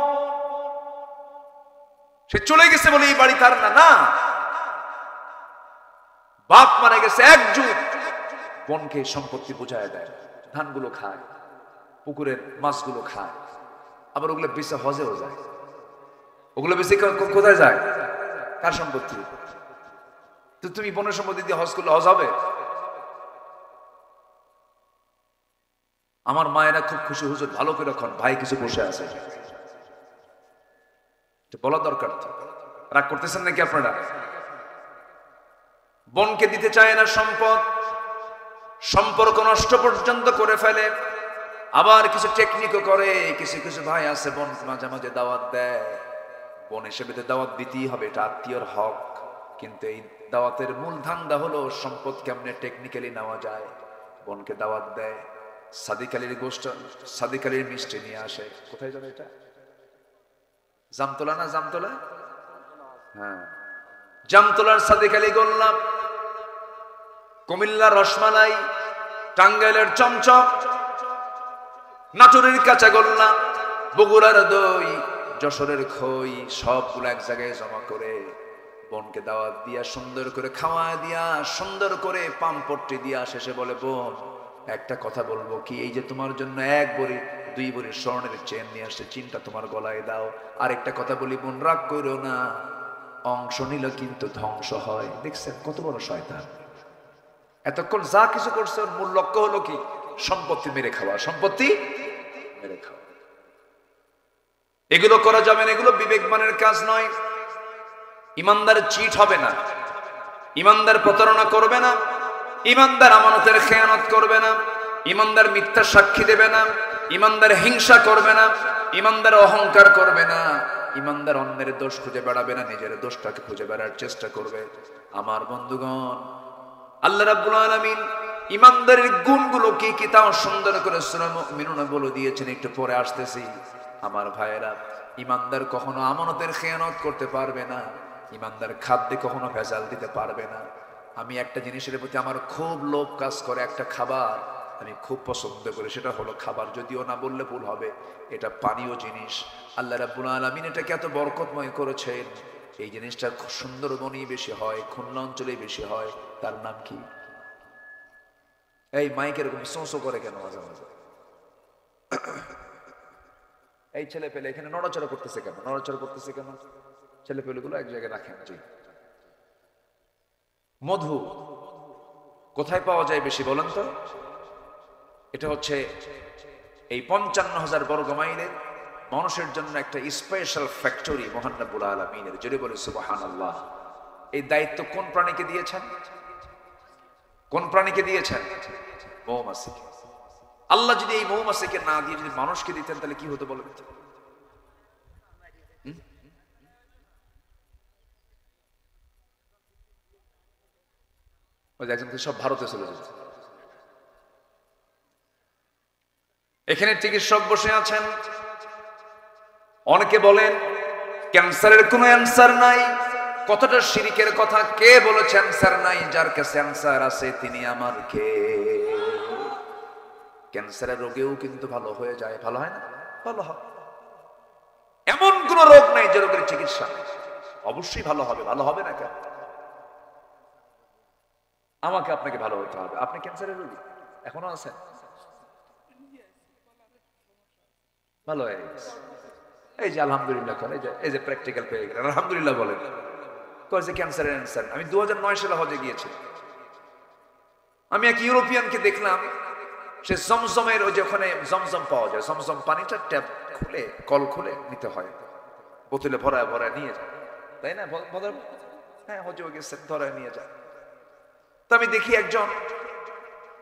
সে চলে গেছে বলে এই বাড়ি তার না। না, বাপ মারা গেছে এক যুগ, বোনকে সম্পত্তি বুঝায় দেয়। ধানগুলো খায়, পুকুরের মাছগুলো খায়, আবার ওগুলো বেঁচে হজেও যায়। ওগুলো বেঁচে কোথায় যায়? কার সম্পত্তি? তো তুমি বোনের সম্পত্তি দিয়ে হজ করলে হজ হবে? আমার মায়েরা খুব খুশি, হুজুর ভালো করে রাখুন, ভাই কিছু বসে আছে, বলা দরকার। তো রাগ করতেছেন নাকি আপনারা? বোনকে দিতে চায় না সম্পদ, সম্পর্ক নষ্ট পর্যন্ত করে ফেলে। আবার কিছু টেকনিকও করে। কিছু কিছু ভাই আছে বোন মাঝে মাঝে দাওয়াত দেয়, বোন হিসেবে দাওয়াত দিতেই হবে, এটা আত্মীয়র হক। কিন্তু এই দাওয়াতের মূল ধান্দা হলো সম্পদ কেমনে টেকনিক্যালি নেওয়া যায়, বোনকে দাওয়াত দেয়, সাদিক আলীর গোষ্ঠ, সাদিক আলীর মিষ্টি নিয়ে আসে। কোথায় যাবে এটা? জামতলা না জামতলা? হ্যাঁ, জামতলার সাদিক আলী গোল্লা, কুমিল্লার রসমালাই, টাঙ্গাইলের চমচম, নাটোরের কাঁচা গোল্লা, বগুড়ার দই, যশোরের খই, সবগুলো এক জায়গায় জমা করে বোনকে দাওয়াত দিয়া সুন্দর করে খাওয়া দিয়া সুন্দর করে পামপট্টি দিয়া শেষে বলে, বোন একটা কথা বলবো কি, এই যে তোমার জন্য 1 ভরি 2 ভরি স্বর্ণের চেন নিয়ে আসছে, চিনটা তোমার গলায় দাও। আর একটা কথা বলি বোন, রাগ করো না, অংশ নিল কিন্তু ধ্বংস হয়। দেখছেন কত বড় শয়তান। এতক্ষণ যা কিছু করছে ওর মূল লক্ষ্য হলো কি? সম্পত্তি মেরে খাওয়া, সম্পত্তি মেরে খাওয়া। এগুলো করা যাবে না, এগুলো বিবেকবানের কাজ নয়। ইমানদার চিট হবে না, ইমানদার প্রতারণা করবে না, ইমানদার আমানতের খেয়ানত করবে না, ইমানদার মিথ্যা সাক্ষী দেবে না, ইমানদার হিংসা করবে না, ইমানদার অহংকার করবে না, ইমানদার অন্যের দোষ খুঁজে বেড়াবে না, নিজের দোষটাকে খুঁজে বেড়ার চেষ্টা করবে। আমার বন্ধুগণ, আল্লাহ রাব্বুল আলামিন ইমানদারের গুণগুলো কি কি তাও সুন্দর করে সূরা মুমিনুন বলে দিয়েছেন, একটু পরে আসতেছি। আমার ভাইয়েরা, ইমানদার কখনো আমানতের খেয়ানত করতে পারবে না, ইমানদার খাদ্যে কখনো ভেজাল দিতে পারবে না। আমি একটা জিনিসের প্রতি আমার খুব লোভ কাজ করে, একটা খাবার আমি খুব পছন্দ করি, সেটা হলো খাবার, যদিও না বললে ভুল হবে, এটা পানীয় জিনিস। আল্লাহ রাব্বুল আলামিন এটাকে এত বরকতময় করেছেন, এই জিনিসটা সুন্দরবনেই বেশি হয়, খুলনা অঞ্চলেই বেশি হয়। তার নাম কি? এই মাইক এরকম সোঁসো করে কেন মাঝে মাঝে? এই ছেলে পেলে এখানে নড়াচড়া করতেছে কেন? নড়াচড়া করতেছে কেন? ছেলে পেলেগুলো এক জায়গায় রাখেন। জি, মধু কোথায় পাওয়া যায় বেশি বলেন তো? এটা হচ্ছে এই 55,000 বর্গ মাইলের মানুষের জন্য একটা স্পেশাল ফ্যাক্টরি মহান রব্বুল আলামিনের। জোরে বলে সুবহানাল্লাহ। এই দায়িত্ব কোন প্রাণীকে দিয়েছেন? কোন প্রাণীকে দিয়েছেন? মৌমাছিকে। আল্লাহ যদি এই মৌমাছিকে না দিয়ে যদি মানুষকে দিতেন তাহলে কি হতো বলেন তো? সব ভারতে চলে যেত। এখানে চিকিৎসক বসে আছেন, অনেকে বলেন ক্যান্সারের কোনো অ্যান্সার নাই। কতটা শিরিকের কথা! কে বলেছে অ্যান্সার নাই? যার কাছে অ্যান্সার আছে তিনি আমার কে। ক্যান্সারের রোগেও কিন্তু ভালো হয়ে যায়, ভালো হয় না? ভালো হয়। এমন কোন রোগ নাই যে রোগের চিকিৎসা অবশ্যই ভালো হবে। ভালো হবে না কেন? আমাকে আপনাকে ভালো হতে হবে। আপনি ক্যান্সারের রোগী এখনো আছেন, ভালো হয়ে গেছে। এই যে আলহামদুলিল্লাহ, এই যে প্র্যাকটিক্যাল পেয়ে গেলেন, আলহামদুলিল্লাহ বলেন। কয়েছে ক্যান্সারের অ্যান্সার। আমি 2009 সালে হজে গিয়েছি। আমি এক ইউরোপিয়ানকে দেখলাম, সে জমজমের ওই যে ওখানে জমজম পাওয়া যায়, জমজম পানিটা ট্যাপ খুলে কল খুলে নিতে হয়, বোতলে ভরায় ভরায় নিয়ে যায়, তাই না? হ্যাঁ, হজেও গেছেন, ধরায় নিয়ে যায়। তো আমি দেখি একজন,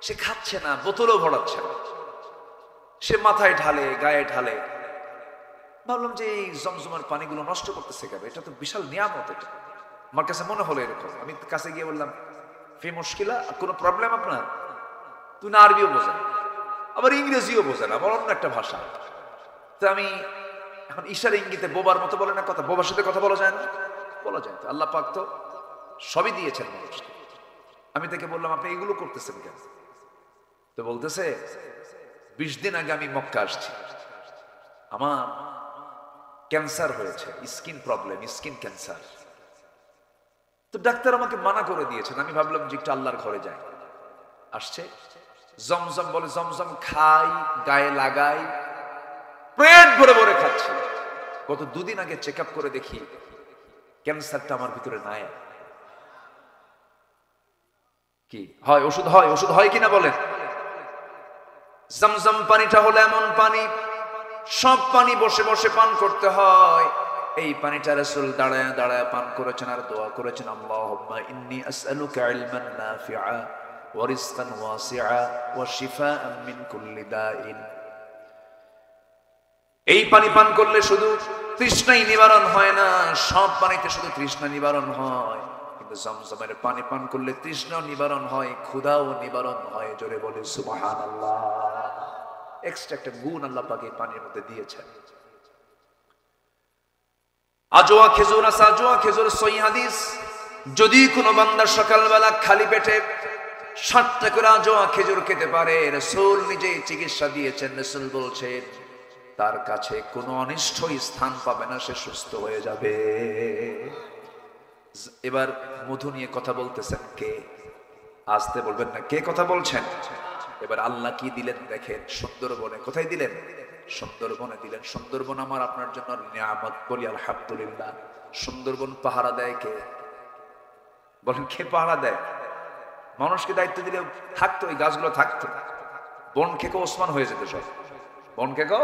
সে খাচ্ছে না, বোতলও ভরাচ্ছে না, সে মাথায় ঢালে, গায়ে ঢালে। ভাবলাম যে এই জমজমের পানিগুলো নষ্ট করতেছে কেন? এটা তো বিশাল নিয়ামত। এটা আমার কাছে মনে হলো এরকম। আমি কাছে গিয়ে বললাম, ফি মুশকিলা, কোনো প্রবলেম আপনার? তুই না আরবিও বোঝেন, আবার ইংরেজিও বোঝেন, আবার অন্য একটা ভাষা। তো আমি এখন ইশারা ইঙ্গিতে বোবার মতো বলে না কথা, বোবার সাথে কথা বলা যায় না? বলা যায়। তো আল্লাহ পাক তো সবই দিয়েছেন মানুষকে। আমি তাকে বললাম, আপনি এগুলো করতেছেন কেন? তো বলতেছে, 20 দিন আগে আমি মক্কা আসছি, আমার ক্যান্সার হয়েছে, স্কিন প্রবলেম, স্কিন ক্যান্সার। তো ডাক্তার আমাকে মানা করে দিয়েছেন। আমি ভাবলাম যে একটু আল্লাহর ঘরে যাই। আসছে জমজম, বলে জমজম খাই, গায়ে লাগাই, পেট ভরে ভরে খাচ্ছি। গত 2 দিন আগে চেক আপ করে দেখি ক্যান্সারটা আমার ভিতরে নাই। কি হয়? ওষুধ হয়? ওষুধ হয় কিনা বলেন? জমজম পানিটা হলো এমন পানি, সব পানি বসে বসে পান করতে হয়। এই পানিটা রাসূল দাঁড়ায় দাঁড়ায় পান করেছেন আর দোয়া করেছেন, আল্লাহুম্মা ইন্নী আসআলুকা ইলমান নাফিআ ওয়া রিজকান ওয়াসিআ ওয়া শিফাআন মিন কুল্লি দাইন। এই পানি পান করলে শুধু তৃষ্ণাই নিবারণ হয় না, সব পানিতে শুধু তৃষ্ণা নিবারণ হয়, কিন্তু জমজমের পানি পান করলে তৃষ্ণা নিবারণ হয়, ক্ষুধাও নিবারণ হয়। জোরে বলে সুবহানাল্লাহ। এক্সট্রা একটা গুণ আল্লাহ পাক এই পানির মধ্যে দিয়েছেন। আজওয়া খেজুর আছে, আজওয়া খেজুর সহিহ হাদিস। যদি কোনো বান্দা সকালবেলা খালি পেটে 7টা করে আজওয়া খেজুর খেতে পারে, রাসূল নিজেই চিকিৎসা দিয়েছেন। রাসূল বলছেন তার কাছে কোনো অনিষ্ট স্থান পাবে না, সে সুস্থ হয়ে যাবে। এবার মধু নিয়ে কথা বলতেছেন কে? আসতে বলবেন না, কে কথা বলছেন? এবার আল্লাহ কি দিলেন দেখেন, সুন্দরবনে। কোথায় দিলেন? সুন্দরবনে দিলেন। সুন্দরবন আমার আপনার জন্য নিয়ামত, বলি আলহামদুলিল্লাহ। সুন্দরবন পাহারা দেয় কে? বলেন কে পাহারা দেয়? মানুষকে দায়িত্ব দিলে থাকতো, ওই গাছগুলো থাকতো। বন খেকো ওসমান হয়ে যেত, সব বন খেকো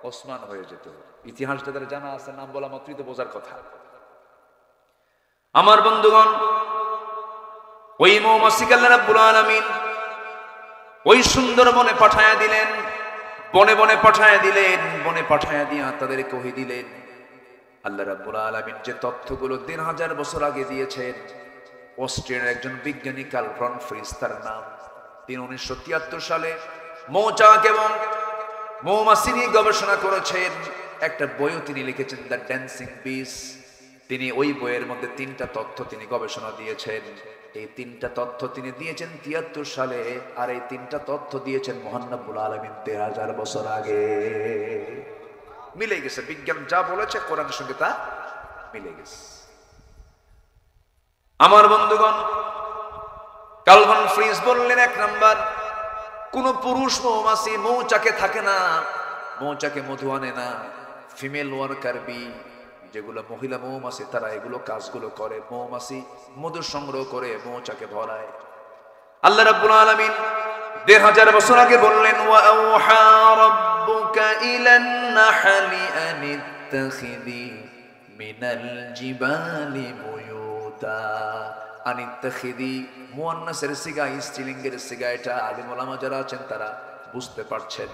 ওসমান হয়ে যেত। ইতিহাস যাদের জানা আছে, নাম বলা মাত্রই তো বোঝার কথা। আমার বন্ধুগণ, ওই মৌমাছিকে আল্লাহ রাব্বুল আলামিন ওই সুন্দরবনে পাঠায়া দিলেন, বনে বনে পাঠায়া দিলেন। বনে পাঠায়া দিয়া তাদেরকে কহি দিলেন আল্লাহ রাব্বুল আলামিন যে তথ্যগুলো 3000 বছর আগে দিয়েছেন। অস্ট্রিয়ার একজন বিজ্ঞানী কার্ল ভন ফ্রিজ তার নাম। তিনি 1973 সালে মৌচাক এবং মৌমাছি নিয়ে গবেষণা করেছেন। একটা বইও তিনি লিখেছেন, দ্য ড্যান্সিং বিস। তিনি ওই বইয়ের মধ্যে 3টা তথ্য তিনি গবেষণা দিয়েছেন। এই 3টা তথ্য তিনি দিয়েছেন 73 সালে, আর এই 3টা তথ্য দিয়েছেন মহান রব্বুল আলামিন 3000 বছর আগে। মিলে গেছে, বিজ্ঞান যা বলেছে কোরআনের সঙ্গে তা মিলে গেছে। আমার বন্ধুগণ, কার্ল ভন ফ্রিজ বললেন, 1 নাম্বার, কোন পুরুষ মৌমাছি মৌচাকে থাকে না, মৌচাকে মধু আনে না। ফিমেল ওয়ার্কার বি, যেগুলো মহিলা মৌমাছি, তারা এগুলো কাজগুলো করে। মৌমাছি মধু সংগ্রহ করে মৌচাকে ভরায়। আল্লাহ রাব্বুল আলামিন 1500 বছর আগে বললেন, ওয়া আওহা রাব্বুকা ইলান নাহলি আনিত্তাখিযি মিনাল জিবালি বুয়ুতা। আনিত্তাখিযি মুয়ান্নাসের সিগা, স্ত্রীলিঙ্গের সিগা। এটা আলিম ওলামা যারা আছেন তারা বুঝতে পারছেন।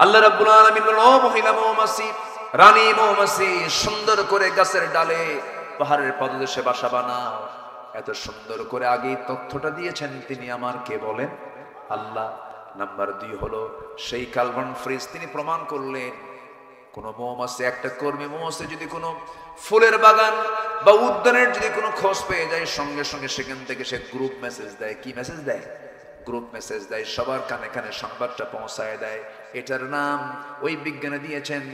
আল্লাহ রাব্বুল আলামিন বললেন, ও মহিলা মৌমাছি, রানী মৌমাছি, সুন্দর করে গাছের ডালে পাহাড়ের পাদদেশে বাসা বানাও। এত সুন্দর করে আগেই তথ্যটা দিয়েছেন তিনি আমার, কে বলেন? আল্লাহ। নাম্বার 2 হলো সেই কার্ল ভন ফ্রিজ তিনি প্রমাণ করলেন, কোন মৌমাছি, একটা কর্মী মৌমাছি যদি কোনো ফুলের বাগান বা উদ্যানের যদি কোনো খোঁজ পেয়ে যায়, সঙ্গে সঙ্গে সেখান থেকে সে গ্রুপ মেসেজ দেয়। কি মেসেজ দেয়? গ্রুপ মেসেজ দেয়, সবার কানে কানে সংবাদটা পৌঁছায় দেয়। এটার নাম ওই বিজ্ঞানে দিয়েছেন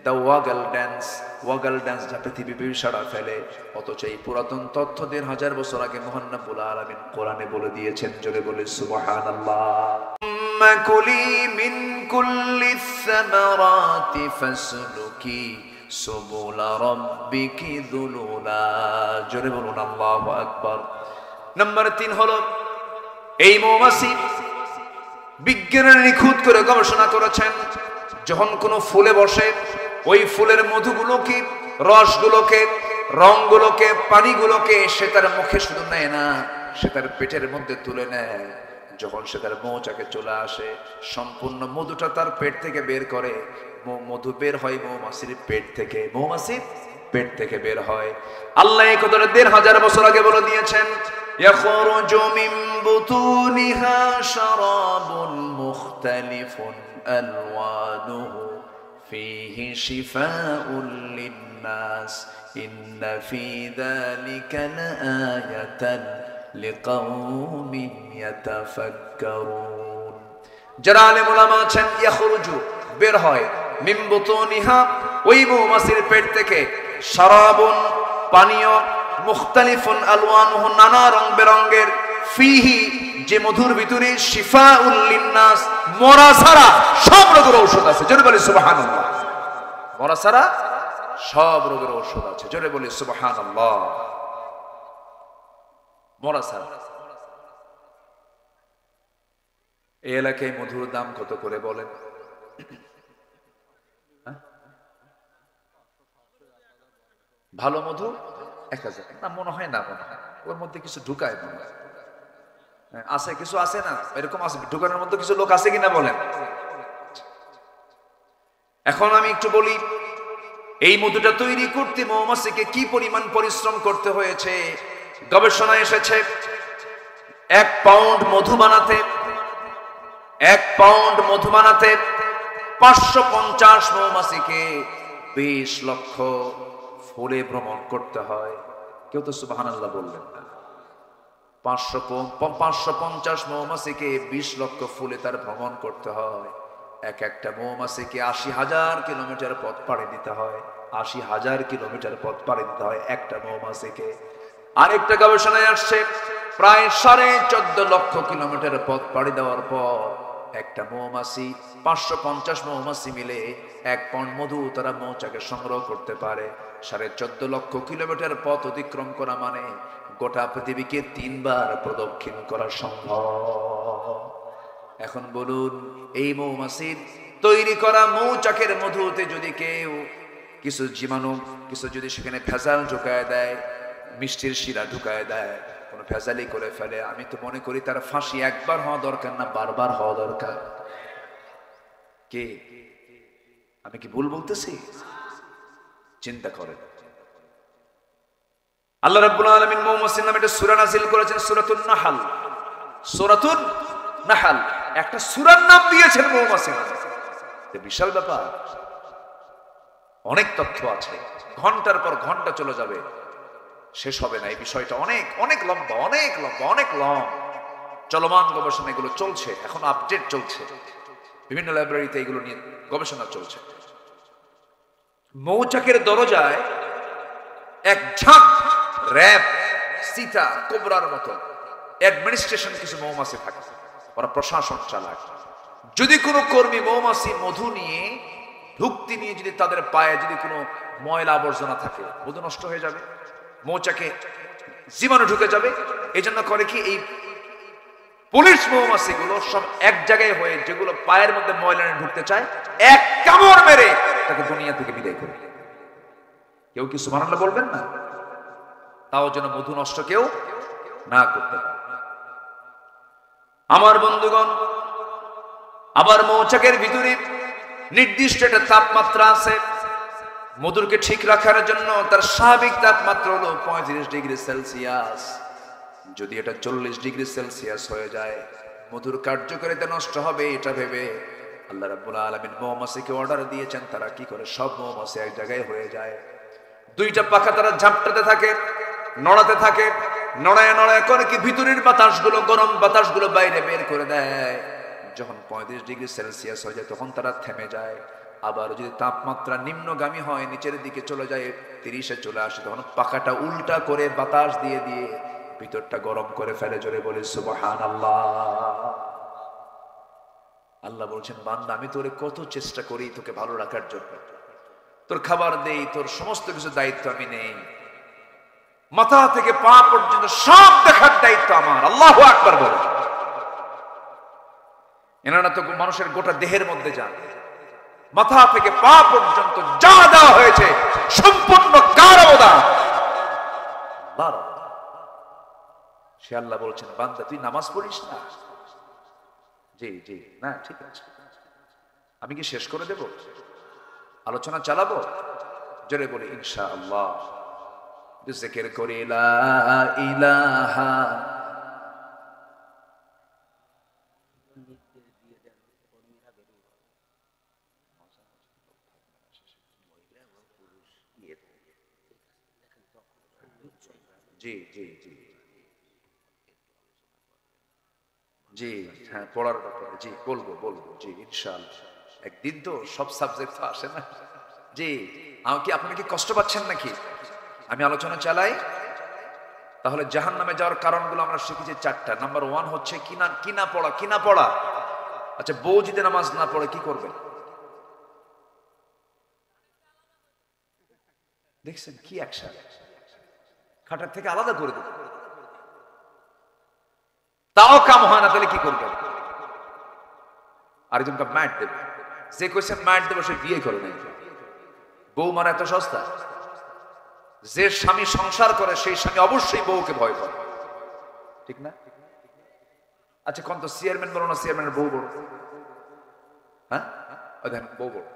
the wagon dance. Wagon dance যা পৃথিবী সাড়া ফেলে। অথচ এই পুরাতন তথ্য 1500 বছর আগে মহান রব্বুল আলামিন কোরআনে বলে দিয়েছেন। জোরে বলে সুবহানাল্লাহ। কুলি মিন কুল্লি সামারাতি ফাসলুকি সুবুলা রাব্বিকি যুলুলা। জোরে বলুন আল্লাহু আকবার। নাম্বার 3 হলো এই মৌমাছি বিজ্ঞানের নিখুঁত করে গবেষণা করেছেন, যখন কোনো ফুলে বসে ওই ফুলের মধুগুলোকে, রসগুলোকে, রংগুলোকে, পানিগুলোকে সে তার মুখে শুধু নেয় না, সে তার পেটের মধ্যে তুলে নেয়। যখন সে তার মৌচাকে চলে আসে, সম্পূর্ণ মধুটা তার পেট থেকে বের করে। মধু বের হয় মৌমাছির পেট থেকে, মৌমাছির পেট থেকে বের হয়। আল্লাহ এই কথাটা 1500 বছর আগে বলে দিয়েছেন, ইয়াখরুজু মিন বুতুনিহা শারাবুন মুখতালিফুন আলওয়ানুহু ফীহি শিফাউন লিন-নাস ইন্না ফী যালিকা লাআয়াতান লিকাওমিন ইয়াতাফাক্কারুন। যারা আলেম উলামা আছেন, ইয়াখরুজু বের হয়, মিন বুতুনিহা ওই মৌমাছির পেট থেকে, শারাবুন পানীয়, মুখতালিফুন আলওয়ানুহু নানা রং বেরঙের, ফিহি যে মধুর ভিতরে, শিফাউল লিন্নাস মরা ছাড়া সব রোগের ঔষধ আছে। জোরে বলি সুবহানাল্লাহ। মরা ছাড়া সব রোগের ঔষধ আছে। জোরে বলি সুবহানাল্লাহ। মরা ছাড়া। এই এলাকায় মধুর দাম কত করে বলেন? ভালো মধু 1000 না, মনে হয় না, মনে হয় ওর মধ্যে কিছু ঢুকায়, মনে হয় আছে, কিছু আছে না, এরকম আছে, ঢুকানোর মধ্যে কিছু লোক আছে কিনা বলেন। এখন আমি একটু বলি, এই মধুটা তৈরি করতে মৌমাছিকে কি পরিমাণ পরিশ্রম করতে হয়েছে। গবেষণা এসেছে 1 পাউন্ড মধু বানাতে 550 মৌমাছিকে 20 লক্ষ ফুলে ভ্রমণ করতে হয়। কেউ তো সুবহানাল্লাহ বললেন না। 550 মৌমাছিকে 20 লক্ষ ফুলে তার ভ্রমণ করতে হয়। একটা মৌমাছিকে 80,000 কিলোমিটার পথ পাড়ি দিতে হয়। 80,000 কিলোমিটার পথ পাড়ি দিতে হয় একটা মৌমাছিকে। আরেকটা গবেষণায় আসছে প্রায় 14.5 লক্ষ কিলোমিটার পথ পাড়ি দেওয়ার পর একটা মৌমাছি 550 মৌমাছি মিলে 1 পাউন্ড মধু তারা মৌচাকে সংগ্রহ করতে পারে। 14.5 লক্ষ কিলোমিটার পথ অতিক্রম করা মানে গোটা পৃথিবীকে 3 বার প্রদক্ষিণ করা সম্ভব। এখন বলুন, এই মৌমাছির তৈরি করা মৌচাকের মধুতে যদি কেউ কিছু জীবাণু, কিছু যদি সেখানে ভেজাল ঢুকায় দেয়, মিষ্টির শিরা ঢুকায় দেয়, কোনো ভেজালি করে ফেলে, আমি তো মনে করি তার ফাঁসি একবার হওয়া দরকার না, বারবার হওয়া দরকার। কে, আমি কি ভুল বলতেছি? চিন্তা করেন। আল্লাহ রাব্বুল আলামিন মৌমাছির নামে একটা সূরা নাযিল করেছেন, সূরাতুন নাহল। সূরাতুন নাহল একটা সূরার নাম দিয়েছেন মৌমাছির নামে। বিশাল ব্যাপার, অনেক তথ্য আছে, ঘন্টার পর ঘন্টা চলে যাবে, শেষ হবে না। এই বিষয়টা অনেক অনেক লম্বা, অনেক লম্বা, অনেক লং। চলমান গবেষণা এগুলো চলছে, এখন আপডেট চলছে, বিভিন্ন লাইব্রেরিতে এগুলো নিয়ে গবেষণা চলছে। মৌচাকের দরজায় এক ঝাঁক র‍্যাব, সীতা, কোবরার মতো অ্যাডমিনিস্ট্রেশন কিছু মৌমাছি থাকে, ওরা প্রশাসন চালায়। যদি কোনো কর্মী মৌমাছি মধু নিয়ে, ঢুকতি নিয়ে যদি তাদের পায়ে যদি কোনো ময়লা আবর্জনা থাকে, মধু নষ্ট হয়ে যাবে, মৌচাকে জীবাণু ঢুকে যাবে। এই জন্য করে কি, এই পুলিশ মৌমাছি গুলো সব এক জায়গায় হয়ে যেগুলো পায়ের মধ্যে ময়লা ঢুকতে চায়, এক কামড় মেরে তাকে দুনিয়া থেকে বিদায় করে। কেউ কি সুবহানাল্লাহ বলবেন না? তাও যেন মধু নষ্ট কেউ না করতে পারে। আমার বন্ধুগণ, আবার মৌচাকের ভিতরে নির্দিষ্ট একটা তাপমাত্রা আছে। মধুকে ঠিক রাখার জন্য তার স্বাভাবিক তাপমাত্রা হলো 35 ডিগ্রি সেলসিয়াস। যদি এটা 40 ডিগ্রি সেলসিয়াস হয়ে যায়, মধুর কার্যকারিতা নষ্ট হবে। এটা ভেবে আল্লাহ রাব্বুল আলামিন মৌমাছিকে অর্ডার দিয়েছেন, তারা কি করে, সব মৌমাছি এক জায়গায় হয়ে যায়। 2টা পাখা তারা ঝাপটাতে থাকে, নড়াতে থাকে, নড়ায় নড়ায় করে কি ভিতরের বাতাসগুলো, গরম বাতাসগুলো বাইরে বের করে দেয়। যখন 35 ডিগ্রি সেলসিয়াস হয়ে যায় তখন তারা থেমে যায়। আবার যদি তাপমাত্রা নিম্নগামী হয়, নিচের দিকে চলে যায়, 30-এ চলে আসে, তখন পাখাটা উল্টা করে বাতাস দিয়ে দিয়ে ভিতরটা গরম করে ফেলে। জোরে বলি সুবহানাল্লাহ। আল্লাহ বলছেন, বান্দা আমি তোরে কত চেষ্টা করি তোকে ভালো রাখার জন্য, তোর খাবার দেই, তোর সমস্ত কিছু দায়িত্ব আমি নেই, মাথা থেকে পা পর্যন্ত সব দেখার দায়িত্ব আমার। আল্লাহু আকবার বল। এনারা তো মানুষের গোটা দেহের মধ্যে যান, মাথা থেকে পা পর্যন্ত যা দেওয়া হয়েছে সম্পূর্ণ কার অবদান? আল্লাহর অবদান। সে আল্লাহ বলছেন, বান্দা তুই নামাজ পড়িস না? জি জি, না ঠিক আছে, আমি কি শেষ করে দেব? আলোচনা চালাবো? জোরে বলি ইনশাআল্লাহ। জিকির করি লা ইলাহা জি জি জি জি, হ্যাঁ, পড়ার ব্যাপারে জি বলবো জি ইনশাআল্লাহ। একদিন তো সব সাবজেক্ট তো আসে না। জি, আমাকে আপনি কি কষ্ট পাচ্ছেন নাকি আমি আলোচনা চালাই? তাহলে জাহান্নামে যাওয়ার কারণগুলো আমরা শিখেছি 4টা। নাম্বার 1 হচ্ছে কিনা পড়া। আচ্ছা, বউ যদি নামাজ না পড়ে কি করবে? দেখছেন কি অ্যাকশন, খাটার থেকে আলাদা করে দেবে, তাও কাম হয় না, তাহলে কি করবে? আরেকজনকে ম্যাট দেবে। যে কোয়েশ্চেন ম্যাট দেবে সে বিয়ে করে নাই। বউ মারা এত সস্তা? যে স্বামী সংসার করে সেই স্বামী অবশ্যই বউকে ভয় করে, ঠিক না? আচ্ছা কোন তো চেয়ারম্যান বলো না, চেয়ারম্যানের বউ বড়? হ্যাঁ, দেখেন বউ বড়,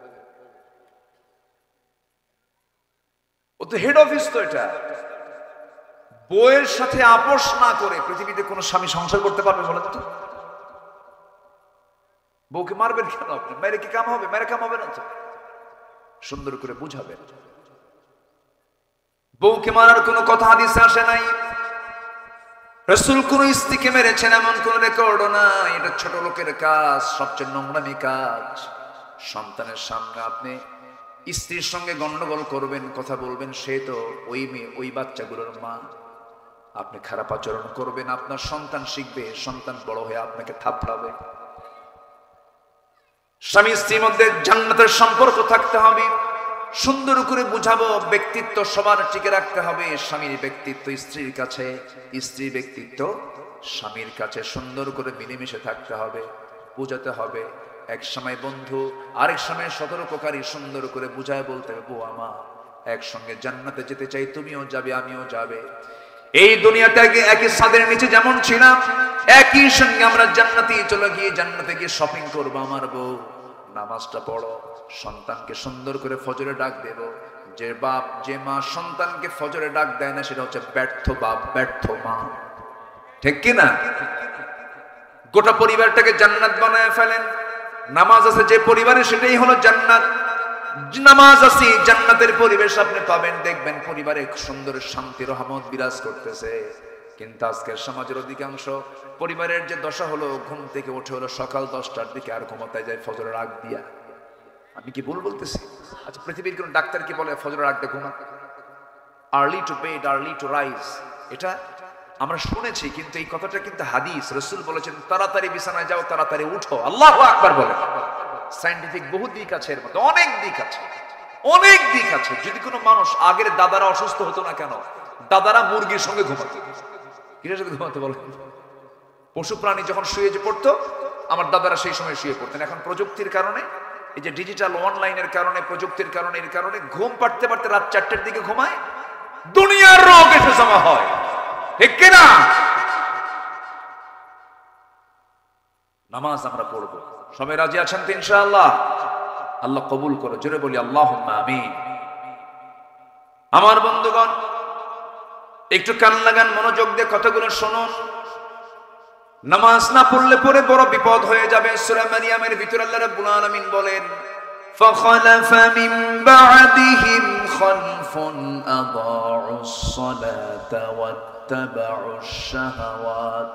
ও তো হেড অফিস, তো এটা বউয়ের সাথে আপোষ না করে পৃথিবীতে কোন স্বামী সংসার করতে পারবে বলেন তো? বউকে মারবেন কেন আপনি? মেরে কি কাম হবে? মেরে কাম হবে না তো। সুন্দর করে বুঝাবেন। বউকে মারার কোনো কথা হাদিসে আসে নাই। রাসূল কোন স্ত্রীকে মেরেছেন এমন কোন রেকর্ডও নাই। এটা ছোট লোকের কাজ, সবচেয়ে নোংরামি কাজ। সন্তানের সামনে আপনি স্ত্রীর সঙ্গে গন্ডগোল করবেন, কথা বলবেন, সে তো ওই মেয়ে, ওই বাচ্চাগুলোর মা। আপনি খারাপ আচরণ করবেন, আপনার সন্তান শিখবে, সন্তান বড় হয়ে আপনাকে থাপড়াবে। স্বামী স্ত্রীর মধ্যে জান্নাতের সম্পর্ক থাকতে হবে। সুন্দর করে বুঝাবো, ব্যক্তিত্ব সবার টিকে রাখতে হবে। স্বামীর ব্যক্তিত্ব স্ত্রীর কাছে, স্ত্রীর ব্যক্তিত্ব স্বামীর কাছে সুন্দর করে মিলেমিশে থাকতে হবে, বুঝাতে হবে। এক সময় বন্ধু, আরেক সময় সতর্ককারী, সুন্দর করে বুঝায় বলতে হবে, বউ আমার একসঙ্গে জান্নাতে যেতে চাই, তুমিও যাবে আমিও যাবে। এই দুনিয়াতে একই ছাদের নিচে যেমন ছিলাম, একই সঙ্গে আমরা জান্নাতে চলে গিয়ে জান্নাতে গিয়ে শপিং করবো। আমার বউ নামাজটা পড়ো, সন্তানকে সুন্দর করে ফজরে ডাক দেব। যে বাপ, যে মা সন্তানকে ফজরে ডাক দেয় না, সেটা হচ্ছে ব্যর্থ বাপ, ব্যর্থ মা। ঠিক কিনা? গোটা পরিবারটাকে জান্নাত বানায় ফেলেন। নামাজ আছে যে পরিবারে, সেটাই হলো জান্নাত। নামাজ আছে, জান্নাতের পরিবেশ আপনি পাবেন। দেখবেন পরিবারে সুন্দর শান্তি রহমত বিরাজ করতেছে। কিন্তু আজকের সমাজের অধিকাংশ পরিবারের যে দশা হলো, ঘুম থেকে উঠে হলো সকাল 10টার দিকে, আর ঘুমাতে যায় ফজরের আগ দিয়া। আমি কি ভুল বলতেছি? আচ্ছা, পৃথিবীর কোন ডাক্তার কি বলে ফজরের আগ দিয়ে ঘুমা? Early to bed, early to rise. এটা আমরা শুনেছি, কিন্তু এই কথাটা কিন্তু হাদিস। রাসূল বলেছেন তাড়াতাড়ি বিছানায় যাও, তাড়াতাড়ি উঠো। আল্লাহু আকবার বলে। সায়েন্টিফিক বহু দিক আছে, এর মধ্যে অনেক দিক আছে, অনেক দিক আছে। যদি কোনো মানুষ, আগের দাদারা অসুস্থ হতো না কেন? দাদারা মুরগির সঙ্গে ঘুমাতো। কিসের সাথে ঘুমাতে বলে? পশু প্রাণী যখন শুয়ে যে পড়তো, আমার দাদারা সেই সময় শুয়ে পড়তেন। এখন প্রযুক্তির কারণে, এই যে ডিজিটাল অনলাইনের কারণে, প্রযুক্তির কারণে, এর কারণে ঘুম পাড়তে পারতে রাত 4টার দিকে ঘুমায়। দুনিয়ার রোগ এসে জমা হয়, ঠিক কিনা? নামাজ আমরা পড়বো, সবাই রাজি আছেন তো ইনশাআল্লাহ? আল্লাহ কবুল করো, জোরে বলি আল্লাহুম্মা আমিন। আমার বন্ধুগণ, একটু কান লাগান, মনোযোগ দিয়ে কথাগুলো শুনুন। নামাজ না পড়লে পরে বড় বিপদ হয়ে যাবে। সূরা মারিয়ামের ভিতর আল্লাহ রাব্বুল আলামিন বলেন, ফাখালাফা মিন বা'দিহিম খালফুন আদাউস সালাতা ওয়াত্তাবাউশ শাহাওয়াত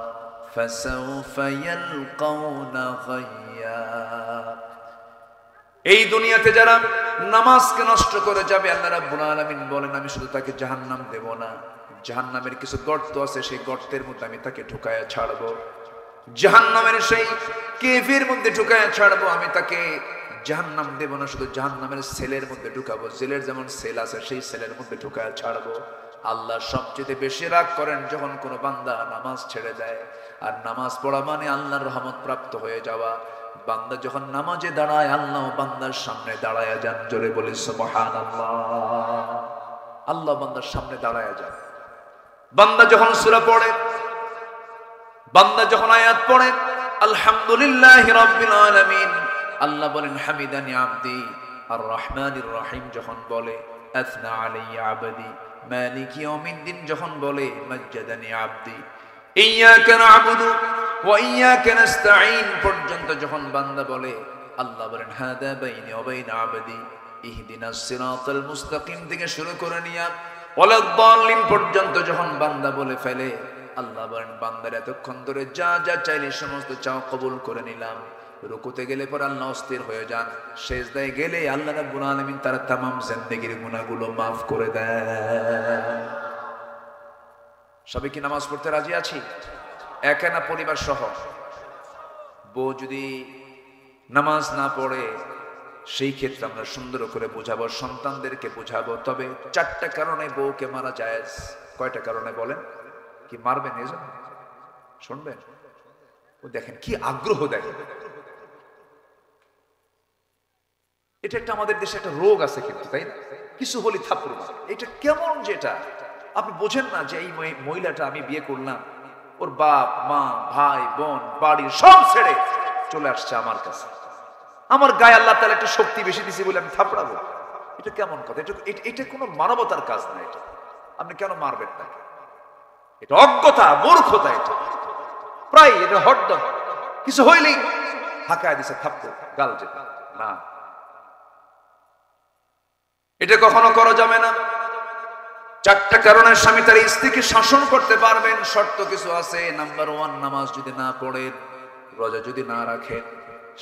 ফাসাউফা ইয়ালকাউনা গায়্যা। এই দুনিয়াতে যারা নামাজকে নষ্ট করে যাবে, আল্লাহ রাব্বুল আলামিন বলেন, আমি শুধু তাকে জাহান্নাম দেব না, জাহান্নামের কিছু গর্ত আছে, সেই গর্তের মধ্যে আমি তাকে ঢুকায়া ছাড়বো। জাহান্নামের সেই কেভের মধ্যে ঢুকায়া ছাড়বো। আমি তাকে জাহান্নাম দেব না, শুধু জাহান্নামের সেলের মধ্যে ঢুকাবো। জেলের যেমন সেল আছে, সেই সেলের মধ্যে ঢুকায়া ছাড়বো। আল্লাহ সবচেয়ে বেশি রাগ করেন যখন কোনো বান্দা নামাজ ছেড়ে দেয়। আর নামাজ পড়া মানে আল্লাহর রহমত প্রাপ্ত হয়ে যাওয়া। বান্দা যখন নামাজে দাঁড়ায়, আল্লাহ বান্দার সামনে দাঁড়ায়া যান। জোরে বলি সুবহানাল্লাহ। আল্লাহ বান্দার সামনে দাঁড়ায়া যান। বান্দা যখন সূরা পড়ে, বান্দা যখন আয়াত পড়ে, আলহামদুলিল্লাহি রাব্বিল আলামিন, আল্লাহ বলেন হামিদানি আবদি। আর রহমানির রহিম যখন বলে, আথনা আলাইয়া আবদি। মালিক ইয়াউমিদ্দিন যখন বলে, মাজ্জাদানি আবদি। ইয়্যাকা না'বুদু ওয়া ইয়্যাকা নাস্তাঈন পর্যন্ত যখন বান্দা বলে, আল্লাহ বলেন হাদা বাইনি ওয়া বাইনা আবদি ইহদিনাস সিরাতাল মুস্তাকিম থেকে শুরু করে নিয়া ওয়ালাদ-দাল্লিন পর্যন্ত যখন বান্দা বলে ফেলে, আল্লাহ বলেন বান্দার এতক্ষণ ধরে যা যা চাইলে সমস্ত চাও কবুল করে নিলাম। রুকুতে গেলে পর আল্লাহ অস্থির হয়ে যান। সেজদায় গেলে আল্লাহ রাব্বুল আলামিন তার तमाम জিন্দেগীর গুনাহগুলো maaf করে দেন। সবাই কি নামাজ পড়তে রাজি আছি? একা না পরিবার সহ? বউ যদি নামাজ না পড়ে, সেই ক্ষেত্রে আমরা সুন্দর করে বোঝাবো, সন্তানদেরকে বোঝাবো। তবে 4টা কারণে বউকে মারা জায়েজ। কয়টা কারণে বলেন? কি মারবেন এজন্য? শুনবেন? ও দেখেন কি আগ্রহ, দেখেন। এটা একটা আমাদের দেশে একটা রোগ আছে কিন্তু, তাই না? কিছু হলি থাপ্পড় মারে। এটা কেমন, যেটা আপনি বোঝেন না যে এই মহিলাটা আমি বিয়ে করলাম, ওর বাপ মা ভাই বোন বাড়ি সব ছেড়ে চলে আসছে আমার কাছে। আমার গায়ে আল্লাহ তাআলা একটা শক্তি বেশি দিয়েছে বলে আমি থাপড়াবো? এটা কেমন কথা? এটা কোনো মানবতার কাজ না। এটা আপনি কেন মারবেন তাকে? এটা অজ্ঞতা, মূর্খতা। এটা প্রায় এটা হরদম কিছু হইলেই হাঁকায় দিছে থাপ্পড়, গাল যেতে না, এটা কখনো করা যাবে না। চারটা কারণে স্বামী তার স্ত্রীকে শাসন করতে পারবেন, শর্ত কিছু আছে। নাম্বার 1, নামাজ যদি না পড়েন, রোজা যদি না রাখেন,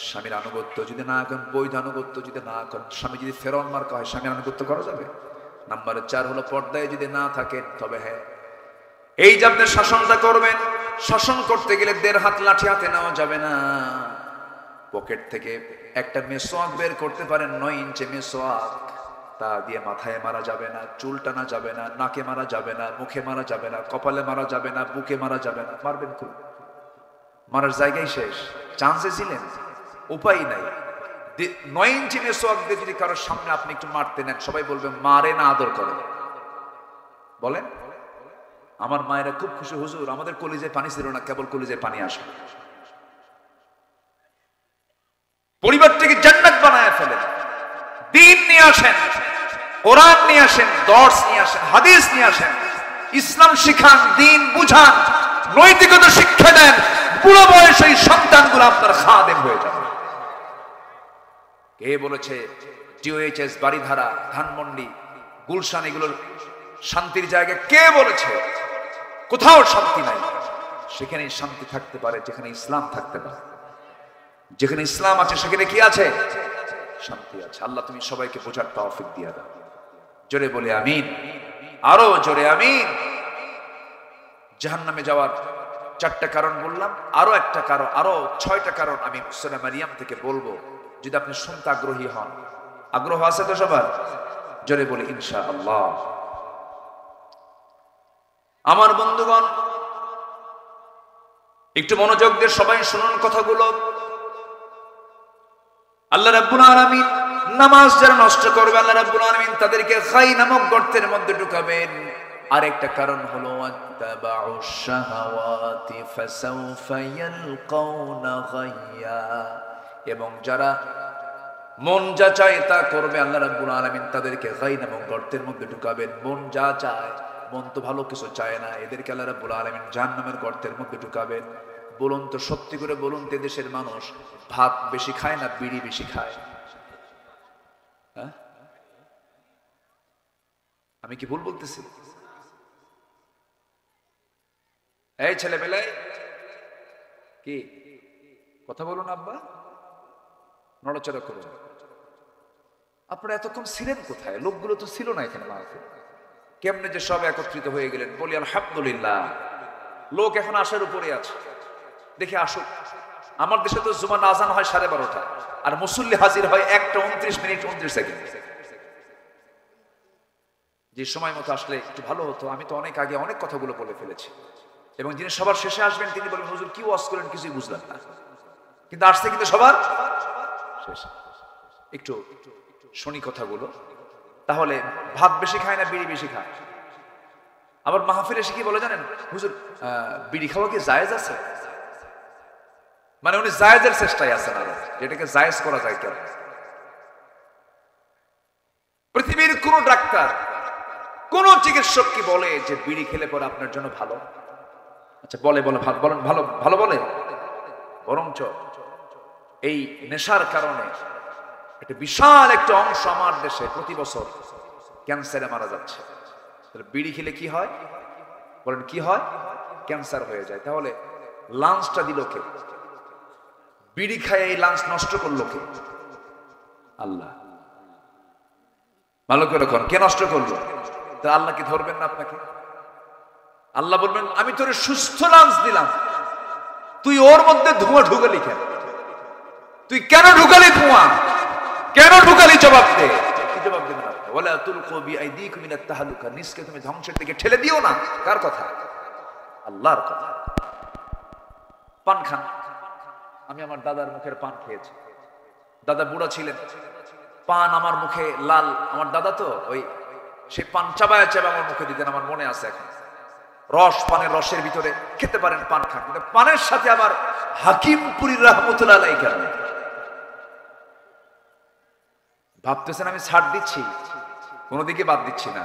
স্বামীর আনুগত্য যদি না করেন, বৈধ আনুগত্য যদি না করেন, স্বামী যদি ফেরন মার্কা হয়, স্বামীর আনুগত্য করা যাবে। নাম্বার 4 হলো পর্দায় যদি না থাকেন, তবে হ্যাঁ এই যে আপনি শাসনটা করবেন, শাসন করতে গেলে 1.5 হাত লাঠি হাতে নেওয়া যাবে না। পকেট থেকে একটা মেসোয়াক বের করতে পারেন, 9 ইঞ্চি মেসোয়াক, তা দিয়ে মাথায় মারা যাবে না, চুল টানা যাবে না, নাকে মারা যাবে না, মুখে মারা যাবে না, কপালে মারা যাবে না, বুকে মারা যাবে না। মারবেন খুব, মারার জায়গায় শেষ, চান্সে ছিলেন, উপায় নাই। 9 ইঞ্চি মেসোয়াক দিয়ে যদি কারোর সামনে আপনি একটু মারতে নেন, সবাই বলবে মারে না আদর করে। বলেন, আমার মায়েরা খুব খুশি, হুজুর আমাদের কলিজায় পানি ছিল না, কেবল কলিজায় পানি আসে। পরিবারটাকে জান্নাত বানায় ফেলেন, দিন নিয়ে আসেন, কোরআন নিয়ে আসেন, দর্স নিয়ে আসেন, হাদিস নিয়ে আসেন, ইসলাম শিখান, দিন বুঝান, নৈতিকতা শিক্ষা দেন। বুড়ো বয়সে এই সন্তানগুলো আপনার খাদেম হয়ে যাবে। কে বলেছে টিওএইচএস, বাড়িধারা, ধানমন্ডি, গুলশান এগুলোর শান্তির জায়গা? কে বলেছে? কোথাও শান্তি নাই। সেখানে শান্তি থাকতে পারে যেখানে ইসলাম থাকতে পারে। যেখানে ইসলাম আছে সেখানে কি আছে? শান্তি আছে। আল্লাহ তুমি সবাইকে বোঝার তৌফিক দিয়ে দাও। জোরে বলে আমিন, আরো জোরে আমিন। জাহান্নামে যাওয়ার 4টা কারণ বললাম, আরো একটা কারণ, আরো 6টা কারণ আমি সূরা মারিয়াম থেকে বলবো, যদি আপনি শুনতে আগ্রহী হন। আগ্রহ আছে তো সবার? জোরে বলে ইনশাআল্লাহ। আমার বন্ধুগণ, একটু মনোযোগ দিয়ে সবাই শুনুন কথাগুলো। আল্লাহ রাব্বুল আলামিন নামাজ যারা নষ্ট করবে, আল্লাহ রাব্বুল আলামিন তাদেরকে খাই নামক গর্তের মধ্যে ঢুকাবেন। আরেকটা কারণ হলো আত্তাবাউশ শাহাওয়াতি ফাসাউফা ইয়ালকাউনা গায়্যা, এবং যারা মন যা চায় তা করবে, আল্লাহ রাব্বুল আলামিন তাদেরকে গাই নামক গর্তের মধ্যে ঢুকাবেন। মন যা চায়, মন তো ভালো কিছু চায় না, এদেরকে আল্লাহ রাব্বুল আলামিন জাহান্নামের গর্তের মধ্যে ঢুকাবেন। বলুন তো, সত্যি করে বলুন তো, দেশের মানুষ ভাত বেশি খায় না বিড়ি বেশি খায়? হ্যাঁ, আমি কি ভুল বলতেছি? এই ছেলেবেলায় কি কথা বলুন আব্বা, নড়াচড়া করুন। আপনারা এতক্ষণ ছিলেন কোথায়? লোকগুলো তো ছিল না এখানে মাহফিল। কেমনে যে সব একত্রিত হয়ে গেলেন, বলি আলহামদুলিল্লাহ। লোক এখন আসার উপরে আছে, দেখে আসুক। আমার দেশে তো জুমার আজান হয় 12:30, আর মুসল্লি হাজির হয় 1:29:29। যে সময় মতো আসলে একটু ভালো হতো। আমি তো অনেক আগে অনেক কথাগুলো বলে ফেলেছি, এবং যিনি সবার শেষে আসবেন তিনি বলবেন, হুজুর কি ওয়াজ করেন কিছুই বুঝলাম না, কিন্তু আসছে কিন্তু সবার শেষে। একটু শুনি কথাগুলো। তাহলে ভাত বেশি খায় না বিড়ি বেশি খায়? আবার মাহফিলে এসে কি বলে জানেন? হুজুর বিড়ি খাওয়া কি জায়েজ আছে? মানে উনি জায়েজের চেষ্টায় আছেন, আরো যেটাকে জায়েজ করা যায় কেন। পৃথিবীর কোন ডাক্তার, কোন চিকিৎসক কি বলে যে বিড়ি খেলে পরে আপনার জন্য ভালো? আচ্ছা বলে, বলেন ভালো ভালো বলে? বরঞ্চ এই নেশার কারণে একটা বিশাল একটা অংশ আমার দেশে প্রতি বছর ক্যান্সারে মারা যাচ্ছে। তাহলে বিড়ি খেলে কি হয় বলেন? কি হয়? ক্যান্সার হয়ে যায়। তাহলে লাঞ্চটা দিল কে? বিড়ি খায় এই লাঞ্চ নষ্ট করলো কে? আল্লাহ। ভালো করে কে নষ্ট করলো? তা আল্লাহ কি ধরবেন না আপনাকে? আল্লাহ বলবেন, আমি তোর সুস্থ লাঞ্চ দিলাম, তুই ওর মধ্যে ধোঁয়া ঢুকালি কেন? তুই কেন ঢুকালি ধোঁয়া? কেন ঢুকালি? জবাব দে। কি জবাব দেবেন আপনি? ওয়ালা তুলকু বিআইদিকুম ইলাত তাহলুকা, নিজকে তুমি ধ্বংসের দিকে ঠেলে দিও না। কার কথা? আল্লাহর কথা। পান খান। আমি আমার দাদার মুখের পান খেয়েছি। দাদা বুড়া ছিলেন, পান আমার মুখে লাল। আমার দাদা তো ওই সে পান চাবায় চাবায় আমার মুখে দিতেন, আমার মনে আছে এখন। রস, পানের রসের ভিতরে খেতে পারেন, পান খান। কিন্তু পানের সাথে আবার হাকিমপুরীর রাহমাতুল্লাহ আলাইহি কেন ভাবতেছেন আমি ছাড় দিচ্ছি? কোন দিকে বাদ দিচ্ছি না।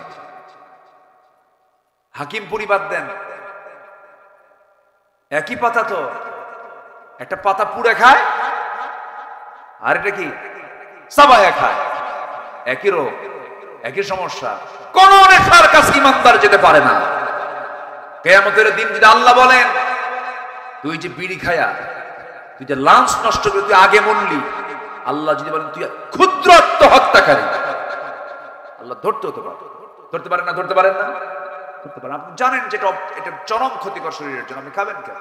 হাকিমপুরি বাদ দেন, একই পাতা তো, একটা পাতা পুড়ে খায় আর এটা কি চাবায়া খায়, একই রোগ, একই সমস্যা। কোন নেশার কাছে ইমানদার যেতে পারে না। কিয়ামতের দিন যদি আল্লাহ বলেন তুই যে বিড়ি খায়া, তুই যে লাঞ্চ নষ্ট করে তুই আগে মরলি, আল্লাহ যদি বলেন তুই ক্ষুদ্র আত্মহত্যাকারী, আল্লাহ ধরতে হতে পারে, ধরতে পারেন না? ধরতে পারেন না? ধরতে পারেন। আপনি জানেন যেটা এটা চরম ক্ষতিকর শরীরের জন্য, আপনি খাবেন কেন?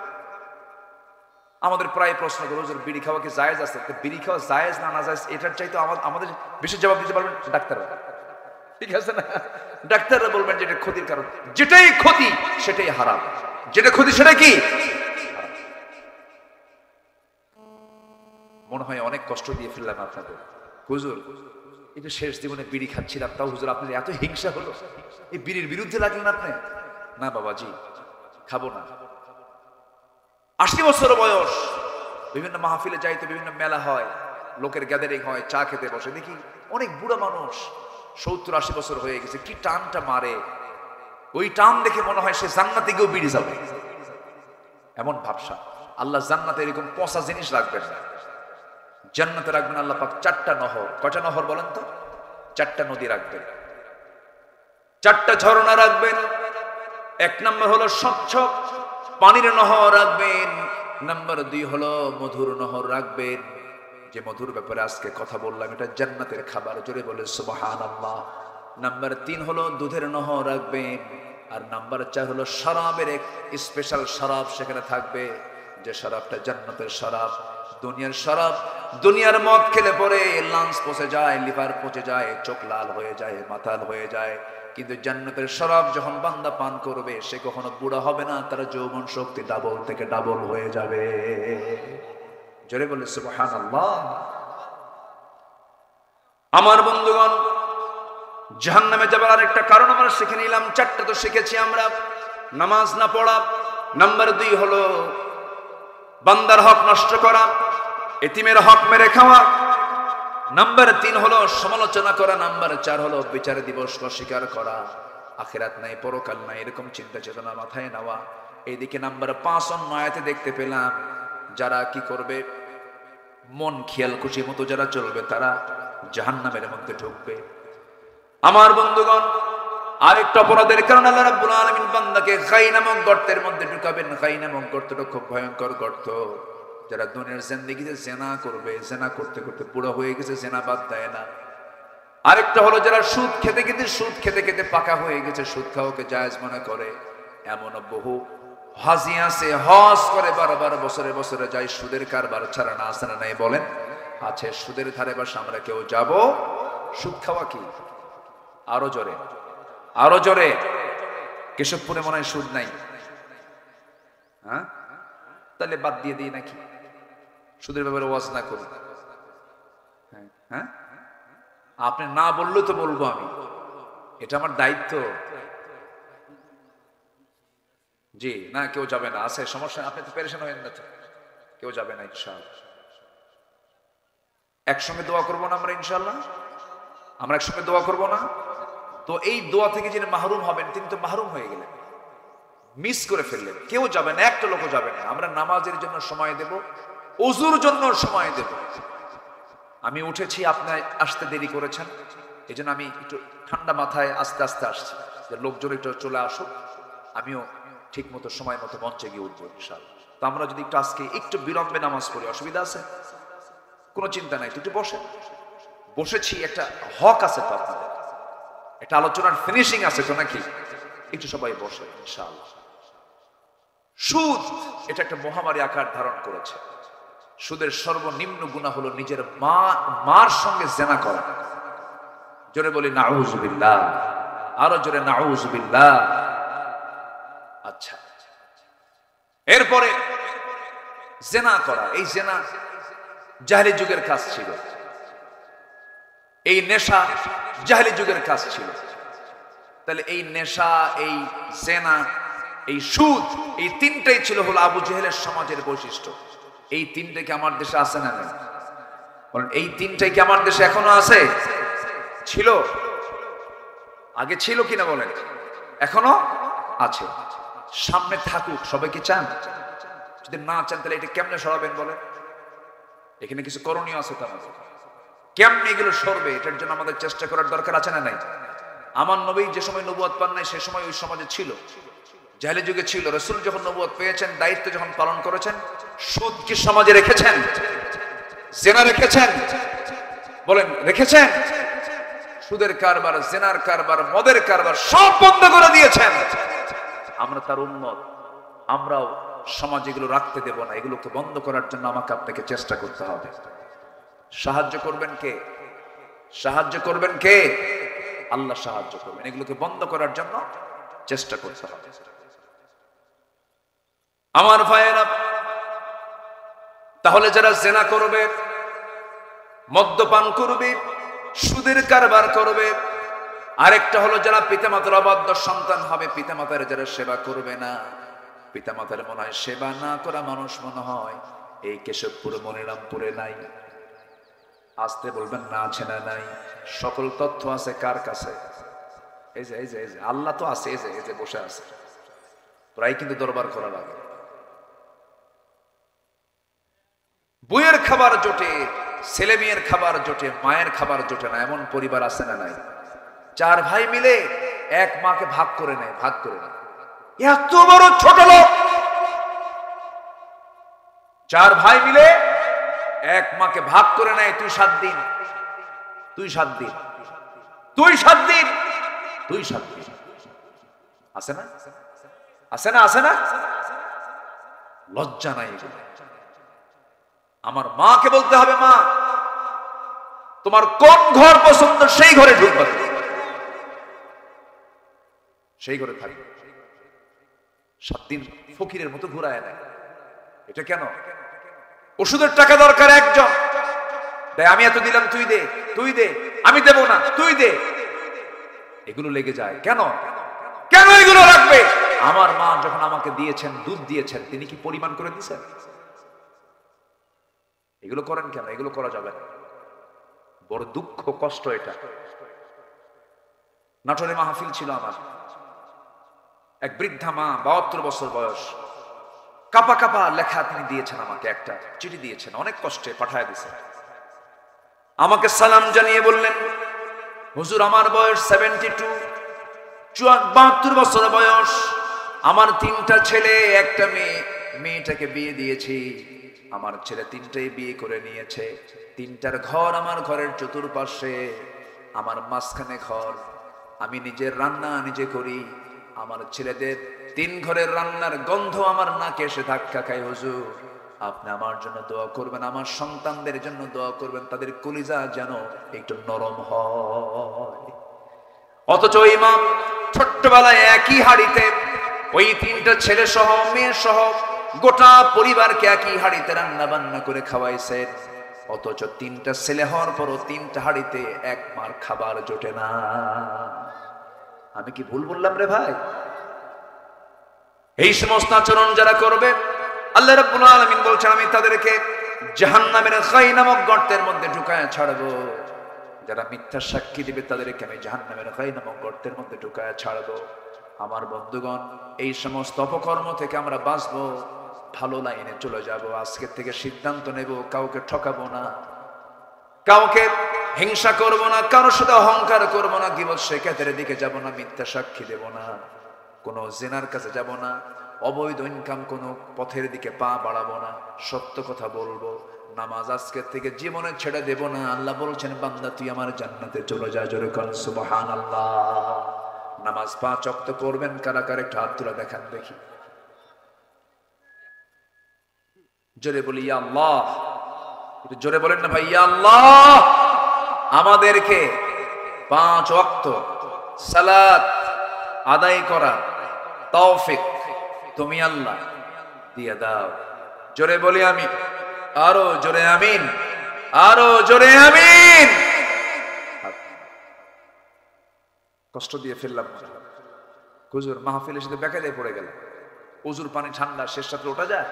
আমাদের প্রায় প্রশ্ন করো যে বিড়ি খাওয়া কি জায়েজ আছে? বিড়ি খাওয়া জায়েজ না না জায়েজ এটার চাইতে আমাদের বেশি জবাব দিতে পারবেন ডাক্তাররা, ঠিক আছে না? ডাক্তাররা বলবেন যেটা ক্ষতির কারণ, যেটাই ক্ষতি সেটাই হারাম, যেটা ক্ষতি সেটা কি? মনে হয় অনেক কষ্ট দিয়ে ফেললাম আপনাদের। হুজুর এটা শেষ জীবনে বিড়ি খাচ্ছিলাম, তাও হুজুর আপনার এত হিংসা হলো, এই বিড়ির বিরুদ্ধে লাগলেন আপনি? না বাবাজি, খাবো না। 80 বছর বয়স, বিভিন্ন মাহফিলে যাইতে, বিভিন্ন মেলা হয়, লোকের গ্যাদারিং হয়, চা খেতে বসে, দেখি অনেক বুড়া মানুষ 70-80 বছর হয়ে গেছে, কি টানটা মারে, ওই টান দেখে মনে হয় সে জান্নাতে গিয়েও বিড়ি যাবে, এমন ভাবসা। আল্লাহ জান্নাতে এরকম পচা জিনিস রাখবেন না, জান্নাতে রাখবেন আল্লাহ পাক 4টা নহর। কয়টা নহর বলেন তো? 4টা নদী রাখবেন, 4টা ঝর্ণা রাখবেন। 1 নম্বর হলো স্বচ্ছ পানির নহর রাখবেন, নাম্বার 2 হলো মধুর নহর রাখবেন। যে মধুর ব্যাপারে আজকে কথা বললাম এটা জান্নাতের খাবার, জোরে বলে সুবহানাল্লাহ। নাম্বার 3 হলো দুধের নহর রাখবেন, আর নাম্বার 4 হলো শরাবের এক স্পেশাল শরাব সেখানে থাকবে, যে শরাবটা জান্নাতের শরাব। দুনিয়ার শরাব, দুনিয়ার মদ খেলে পরে লাংস পচে যায়, লিভার পচে যায়, চোখ লাল হয়ে যায়, মাতাল হয়ে যায়, কিন্তু জান্নাতের শরাব যখন বান্দা পান করবে সে কখনো বুড়া হবে না, তার যৌবন শক্তি ডাবল থেকে ডাবল হয়ে যাবে। জোরে বলে সুবহানাল্লাহ। আমার বন্ধুগণ, জাহান্নামে যাবার আরেকটা কারণ আমরা শিখে নিলাম। 4টা তো শিখেছি আমরা। নামাজ না পড়া, নাম্বার 2 হলো বান্দার হক নষ্ট করা, এতিমের হক মেরে খাওয়া, নাম্বার 3 হলো সমালোচনা করা, নাম্বার 4 হলো বিচার দিবস অস্বীকার করা, আখিরাত নাই, পরকাল নাই, এরকম চিন্তা চেতনা মাথায় নেওয়া। এইদিকে নাম্বার 5 অন্য আয়াতে দেখতে পেলাম, যারা কি করবে, মন খেয়াল খুশি মতো যারা চলবে তারা জাহান্নামের মধ্যে ঢুকবে। আমার বন্ধুগণ, আরেকটা অপরাধের কারণে আল্লাহ রাব্বুল আলামিন বান্দাকে গাই নামক গর্তের মধ্যে ঢুকাবেন। গাই নামক গর্তটা খুব ভয়ঙ্কর গর্ত। যারা দুনিয়ার জিন্দেগিতে জেনা করবে, জেনা করতে করতে বুড়া হয়ে গেছে, জেনা বাদ দেয় না। আরেকটা হলো যারা সুদ খেতে খেতে পাকা হয়ে গেছে, সুদ খাওয়াকে জায়েজ মনে করে। এমন বহু হাজি আছে, হজ করে বারবার বছরে বছরে যায়, সুদের কারবার ছাড়া না আছে না নাই বলেন? আছে। সুদের ধারে বাসা আমরা কেউ যাব? সুদ খাওয়া কি? আরো জোরে, আরো জোরে। কেশবপুরে মনে হয় সুদ নাই, হ্যাঁ? তাহলে বাদ দিয়ে দিই নাকি? সুদের ব্যাপারে ওয়াজ না করি, হ্যাঁ? আপনি না বললেও তো বলবো আমি, এটা আমার দায়িত্ব। জি না, কেউ যাবে না, আছে সমস্যা, আপনি তো পেরেশান হবেন না তো, কেউ যাবে না ইনশাআল্লাহ। একসঙ্গে দোয়া করবো না আমরা ইনশাআল্লাহ? আমরা একসঙ্গে দোয়া করবো না? তো এই দোয়া থেকে যিনি মাহরুম হবেন তিনি তো মাহরুম হয়ে গেলেন, মিস করে ফেললেন। কেউ যাবে না, একটা লোকও যাবে না। আমরা নামাজের জন্য সময় দেব, ওযুর জন্য সময় দেব। আমি উঠেছি, আপনি আসতে দেরি করেছেন, এই জন্য আমি একটু ঠান্ডা মাথায় আস্তে আস্তে আসছি, যে লোকজন একটু চলে আসুক, আমিও ঠিক মতো সময় মতো মঞ্চে গিয়ে উঠবো ইনশাআল্লাহ। তো আমরা যদি একটু আজকে একটু বিলম্বে নামাজ পড়ি, অসুবিধা আছে? কোনো চিন্তা নাই, একটু বসে বসেছি, একটা হক আছে তো আপনাদের, একটা আলোচনার ফিনিশিং আছে তো নাকি? একটু সবাই বসে ইনশাআল্লাহ। সুদ এটা একটা মহামারী আকার ধারণ করেছে। সুদের সর্বনিম্ন গুনাহ হলো নিজের মার সঙ্গে জেনা করা। জোরে বলি নাউযুবিল্লাহ, আরো জোরে নাউযুবিল্লাহ। আচ্ছা, এরপরে জেনা করা, এই জেনা জাহেলি যুগের কাজ ছিল, এই নেশা জাহেলি যুগের কাজ ছিল। তাহলে এই নেশা, এই জেনা, এই সুদ, এই তিনটাই ছিল হলো আবু জেহেলের সমাজের বৈশিষ্ট্য। এই তিনটা কি আমার দেশে আছে না নেই? বলেন, এই তিনটাই কি আমার দেশে এখনো আছে? ছিল, আগে ছিল কিনা বলেন? এখনো আছে, সামনে থাকুক। সবাই কি চান? যদি না চান তাহলে এটা কেমনে সরাবেন বলেন? এখানে কিছু করণীয় আছে তার মধ্যে। কেমনে এগুলো সরবে এটার জন্য আমাদের চেষ্টা করার দরকার আছে না নাই? আমার নবী যে সময় নবুয়ত পান নাই সে সময় ওই সমাজে ছিল, জাহেলি যুগে ছিল। রাসূল যখন নবুয়ত পেয়েছেন, দায়িত্ব যখন পালন করেছেন, সুদ কি সমাজে রেখেছেন? জেনা রেখেছেন? বলেন রেখেছেন? সুদের কারবার, জেনার কারবার, মদের কারবার সব বন্ধ করে দিয়েছেন। আমরা তার উম্মত, আমরাও সমাজ এগুলো রাখতে দেব না। এগুলোকে বন্ধ করার জন্য আমাকে আপনাকে চেষ্টা করতে হবে। সাহায্য করবেন কে? সাহায্য করবেন কে? আল্লাহ সাহায্য করবেন। এগুলোকে বন্ধ করার জন্য চেষ্টা করতে হবে। আমার ভাইয়েরা, তাহলে যারা জেনা করবে, মদ্যপান করবে, সুদের কারবার করবে, আরেকটা হলো যারা পিতামাতার অবাধ্য সন্তান হবে, পিতামাতার যারা সেবা করবে না, পিতামাতার মনে হয় সেবা না করা মানুষ মনে হয় এই কেশবপুর মনিরামপুরে নাই। আসতে বলবেন না আছে না নাই? সকল তথ্য আছে কার কাছে? এই যে এই যে এই যে আল্লাহ তো আছে, এই যে বসে আছে। প্রায় কিন্তু দরবার করা লাগে। বইয়ের খাবার জোটে, ছেলে মেয়ের খাবার জোটে, মায়ের খাবার জোটে না, এমন পরিবার আছে না নাই? 4 ভাই মিলে এক মাকে ভাগ করে নেয়, ভাগ করে নেয়। এত বড় ছোট লোক! 4 ভাই মিলে এক মাকে ভাগ করে নেয়। তুই 7 দিন, তুই 7 দিন, তুই 7 দিন, তুই 7 দিন। আছে না? আছে না? আছে না? লজ্জা নাই এগুলো। আমার মাকে বলতে হবে, মা তোমার কোন ঘর পছন্দ সেই ঘরে ঢুকবা, সেই ঘরে থাকবে। 7 দিন ফকিরের মতো ঘুরায় নেয়। এটা কেন? ওষুধের টাকা দরকার একজন দেয়, আমি এত দিলাম, তুই দে, তুই দে, আমি দেব না, তুই দে। এগুলো লেগে যায় কেন? কেন এগুলো রাখবে? আমার মা যখন আমাকে দিয়েছেন, দুধ দিয়েছেন, তিনি কি পরিমাণ করে দিয়েছেন? এগুলো করেন কেন? এগুলো করা যাবে না। বড় দুঃখ, কষ্ট এটা। নাটোরে মাহফিল ছিল আমার। এক বৃদ্ধা মা, 72 বছর বয়স, কাপা কাপা লেখা তিনি দিয়েছেন আমাকে, একটা চিঠি দিয়েছেন, অনেক কষ্টে পাঠায় দিয়েছেন। আমাকে সালাম জানিয়ে বললেন, হুজুর আমার বয়স 72, 72 বছর বয়স, আমার 3টা ছেলে, একটা মেয়ে, মেয়েটাকে বিয়ে দিয়েছি। আমার ছেলে 3টাই বিয়ে করে নিয়েছে। 3টার ঘর আমার ঘরের চতুর্পাশে, আমার মাঝখানে ঘর। আমি নিজের রান্না নিজে করি। আমার ছেলেদের 3 ঘরের রান্নার গন্ধ আমার নাকে এসে ধাক্কা খায়। হুজুর আপনি আমার জন্য দোয়া করবেন, আমার সন্তানদের জন্য দোয়া করবেন, তাদের কলিজা যেন একটু নরম হয়। অথচ ইমাম ছোট্টবেলায় একই হাড়িতে ওই 3টা ছেলে সহ মেয়ে সহ গোটা পরিবারকে একই হাড়িতে রান্না বান্না করে খাওয়াইছেন। অথচ 3টা ছেলে হওয়ার পরও 3টা হাড়িতে এক মার খাবার জোটে না। আমি কি ভুল বললাম রে ভাই? এই সমস্ত আচরণ যারা করবে, আল্লাহ রাব্বুল আলামিন বলছেন আমি তাদেরকে জাহান্নামের খাই নামক গর্তের মধ্যে ঢুকায় ছাড়বো। যারা মিথ্যা সাক্ষী দিবে তাদেরকে আমি জাহান্নামের খাই নামক গর্তের মধ্যে ঢুকায় ছাড়বো। আমার বন্ধুগণ, এই সমস্ত অপকর্ম থেকে আমরা বাঁচবো, ভালো লাইনে চলে যাব। আজকের থেকে সিদ্ধান্ত নেব, কাউকে ঠকাবো না, কাউকে হিংসা করব না, কারোর সাথে অহংকার করব না, গীবত শিকায়তের দিকে যাব না, মিথ্যা সাক্ষী দেব না, কোনো জিনার কাছে যাব না, অবৈধ ইনকাম কোনো পথের দিকে পা বাড়াবো না, সত্য কথা বলবো। নামাজ আজকের থেকে জীবনে ছেড়ে দেব না। আল্লাহ বলছেন, বান্দা তুই আমার জান্নাতে চলে যা। জোরে কোন সুবহানাল্লাহ। নামাজ 5 ওয়াক্ত পড়বেন কারা কারা? একটু হাত তুলে দেখান দেখি। জোরে বলি ইয়া আল্লাহ। একটু জোরে বলেন না ভাই, ইয়া আল্লাহ। আমাদেরকে 5 ওয়াক্ত সালাত আদায় করা তৌফিক তুমি আল্লাহ দিয়ে দাও। জোরে বলি আমি, আরো জোরে আমিন, আরো জোরে আমিন। কষ্ট দিয়ে ফেললাম হুজুর, মাহফিলের সাথে বেকায়দায় পড়ে গেল। উজুর পানি ঠান্ডা, শেষ রাত্রে ওঠা যায়?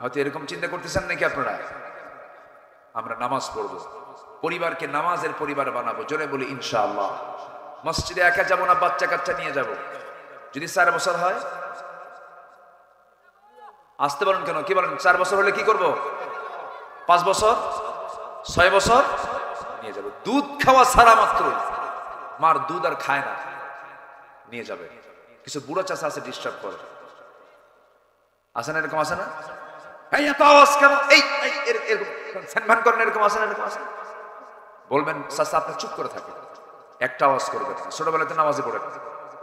হয়তো এরকম চিন্তা করতেছেন নাকি আপনারা? আমরা নামাজ পড়বো, পরিবারকে নামাজের পরিবার বানাবো। জোরে বলি ইনশাআল্লাহ। মসজিদে একা যাবো না, বাচ্চা কাচ্চা নিয়ে যাব। যদি 4 বছর হয়, আসতে বলেন কেন? কি বলেন? 4 বছর হলে কি করব? 5 বছর, 6 বছর নিয়ে যাবে। দুধ খাওয়া ছাড়া মাত্র, মার দুধ আর খায় না, নিয়ে যাবে। কিছু বুড়া চাচা আছে ডিস্টার্ব করে, আছে না এরকম? আছে না? এই এত আওয়াজ কেন? এই এরকম ফ্যান করেন, এরকম আছে না? এরকম আছে? বলবেন চাচা আপনি চুপ করে থাকেন, একটা আওয়াজ করবেন না, ছোটবেলাতে নামাজে পড়ে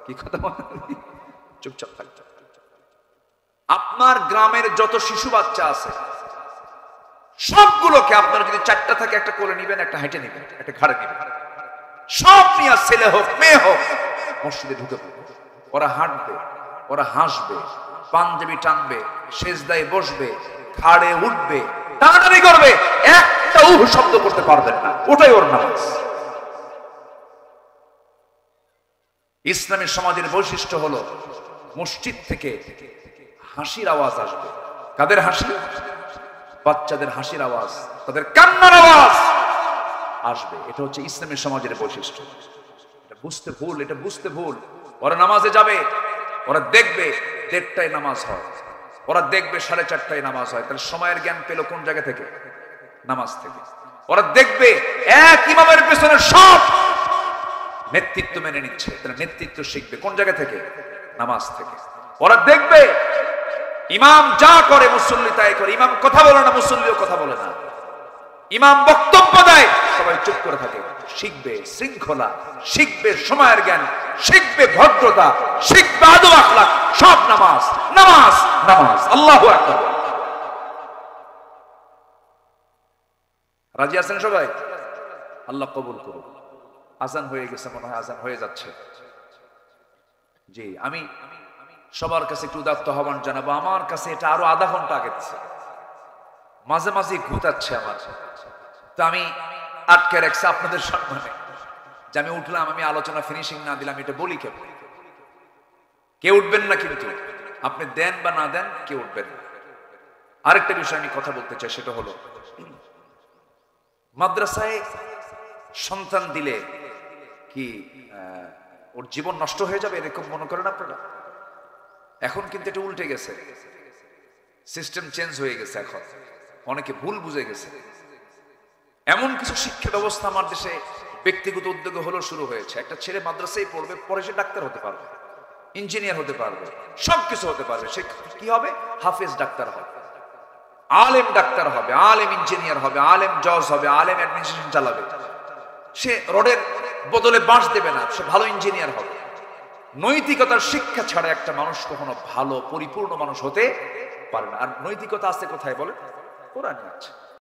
কি কথা বলেন, চুপচাপ থাকতে। আপনার গ্রামের যত শিশু বাচ্চা আছে সবগুলোকে আপনারা যদি 4টা থাকে, একটা কোলে নিবেন, একটা হেঁটে নিবেন, একটা ঘাড়ে নিবেন, সব নিয়ে ছেলে হোক মেয়ে হোক মসজিদে ঢুকে পড়বে। ওরা হাঁটবে, ওরা হাসবে, পাঞ্জাবি টানবে, সেজদায় বসবে, ঘাড়ে উঠবে, টানাটানি করবে, একটা উহ শব্দ করতে পারবেন না, ওটাই ওর নামাজ। ইসলামী সমাজের বৈশিষ্ট্য হলো মসজিদ থেকে হাসির আওয়াজ আসবে। কাদের হাসি? বাচ্চাদের হাসির আওয়াজ, তাদের কান্নার আওয়াজ আসবে। এটা হচ্ছে ইসলামী সমাজের বৈশিষ্ট্য। এটা বুঝতে ভুল, এটা বুঝতে ভুল। ওরা নামাজে যাবে, ওরা দেখবে 1:30টায় নামাজ হয়, ওরা দেখবে 4:30টায় নামাজ হয়, তাহলে সময়ের জ্ঞান পেল কোন জায়গা থেকে? নামাজ থেকে। ওরা দেখবে এক ইমামের পেছনে সব নেতৃত্ব মেনে নিচ্ছে, তাহলে নেতৃত্ব শিখবে কোন জায়গা থেকে? নামাজ থেকে। ওরা দেখবে ইমাম যা করে মুসল্লি তাই করে, ইমাম কথা বলে না, মুসল্লিও কথা বলে না, ইমাম বক্তব্য দেয় সবাই চুপ করে থাকে, শিখবে শৃঙ্খলা, শিখবে সময়ের জ্ঞান, শিখবে ভদ্রতা, শিখবে আদব আখলাক, সব নামাজ নামাজ নামাজ। আল্লাহু আকবার। রাজি আছেন সবাই? আল্লাহ কবুল করুন। আজান হয়ে গেছে মনে হয়, আজান হয়ে যাচ্ছে। জি, আমি সবার কাছে একটু উদাত্ত আহ্বান জানাবো, আমার কাছে এটা আরো আধা ঘন্টা আগে মাঝে মাঝে ঘুতাচ্ছে আমার, তো আমি আটকে রাখছি আপনাদের সম্মানে যে আমি উঠলাম, আমি আলোচনা ফিনিশিং না দিলাম, এটা বলি কেউ? কেউ উঠবেন না, কিন্তু আপনি দেন বা না দেন কেউ উঠবেন না। আরেকটা বিষয় আমি কথা বলতে চাই, সেটা হলো মাদ্রাসায় সন্তান দিলে কি ওর জীবন নষ্ট হয়ে যাবে এরকম মনে করেন আপনারা? এখন কিন্তু এটা উল্টে গেছে, সিস্টেম চেঞ্জ হয়ে গেছে। এখন অনেকে ভুল বুঝে গেছে। এমন কিছু শিক্ষা ব্যবস্থা আমার দেশে ব্যক্তিগত উদ্যোগে হলো শুরু হয়েছে। একটা ছেলে মাদ্রাসায় পড়বে, পরে সে ডাক্তার হতে পারবে, ইঞ্জিনিয়ার হতে পারবে, সবকিছু হতে পারবে। সে কি হবে? হাফেজ ডাক্তার হবে, আলেম ডাক্তার হবে, আলেম ইঞ্জিনিয়ার হবে, আলেম জজ হবে, আলেম অ্যাডমিনিস্ট্রেশন চালাবে। সে রডের বদলে বাঁশ দেবে না, সে ভালো ইঞ্জিনিয়ার হবে। নৈতিকতার শিক্ষা ছাড়া একটা মানুষ কখনো ভালো পরিপূর্ণ মানুষ হতে পারে না। আর নৈতিকতা আছে কোথায় বলে? কোরআনে আছে।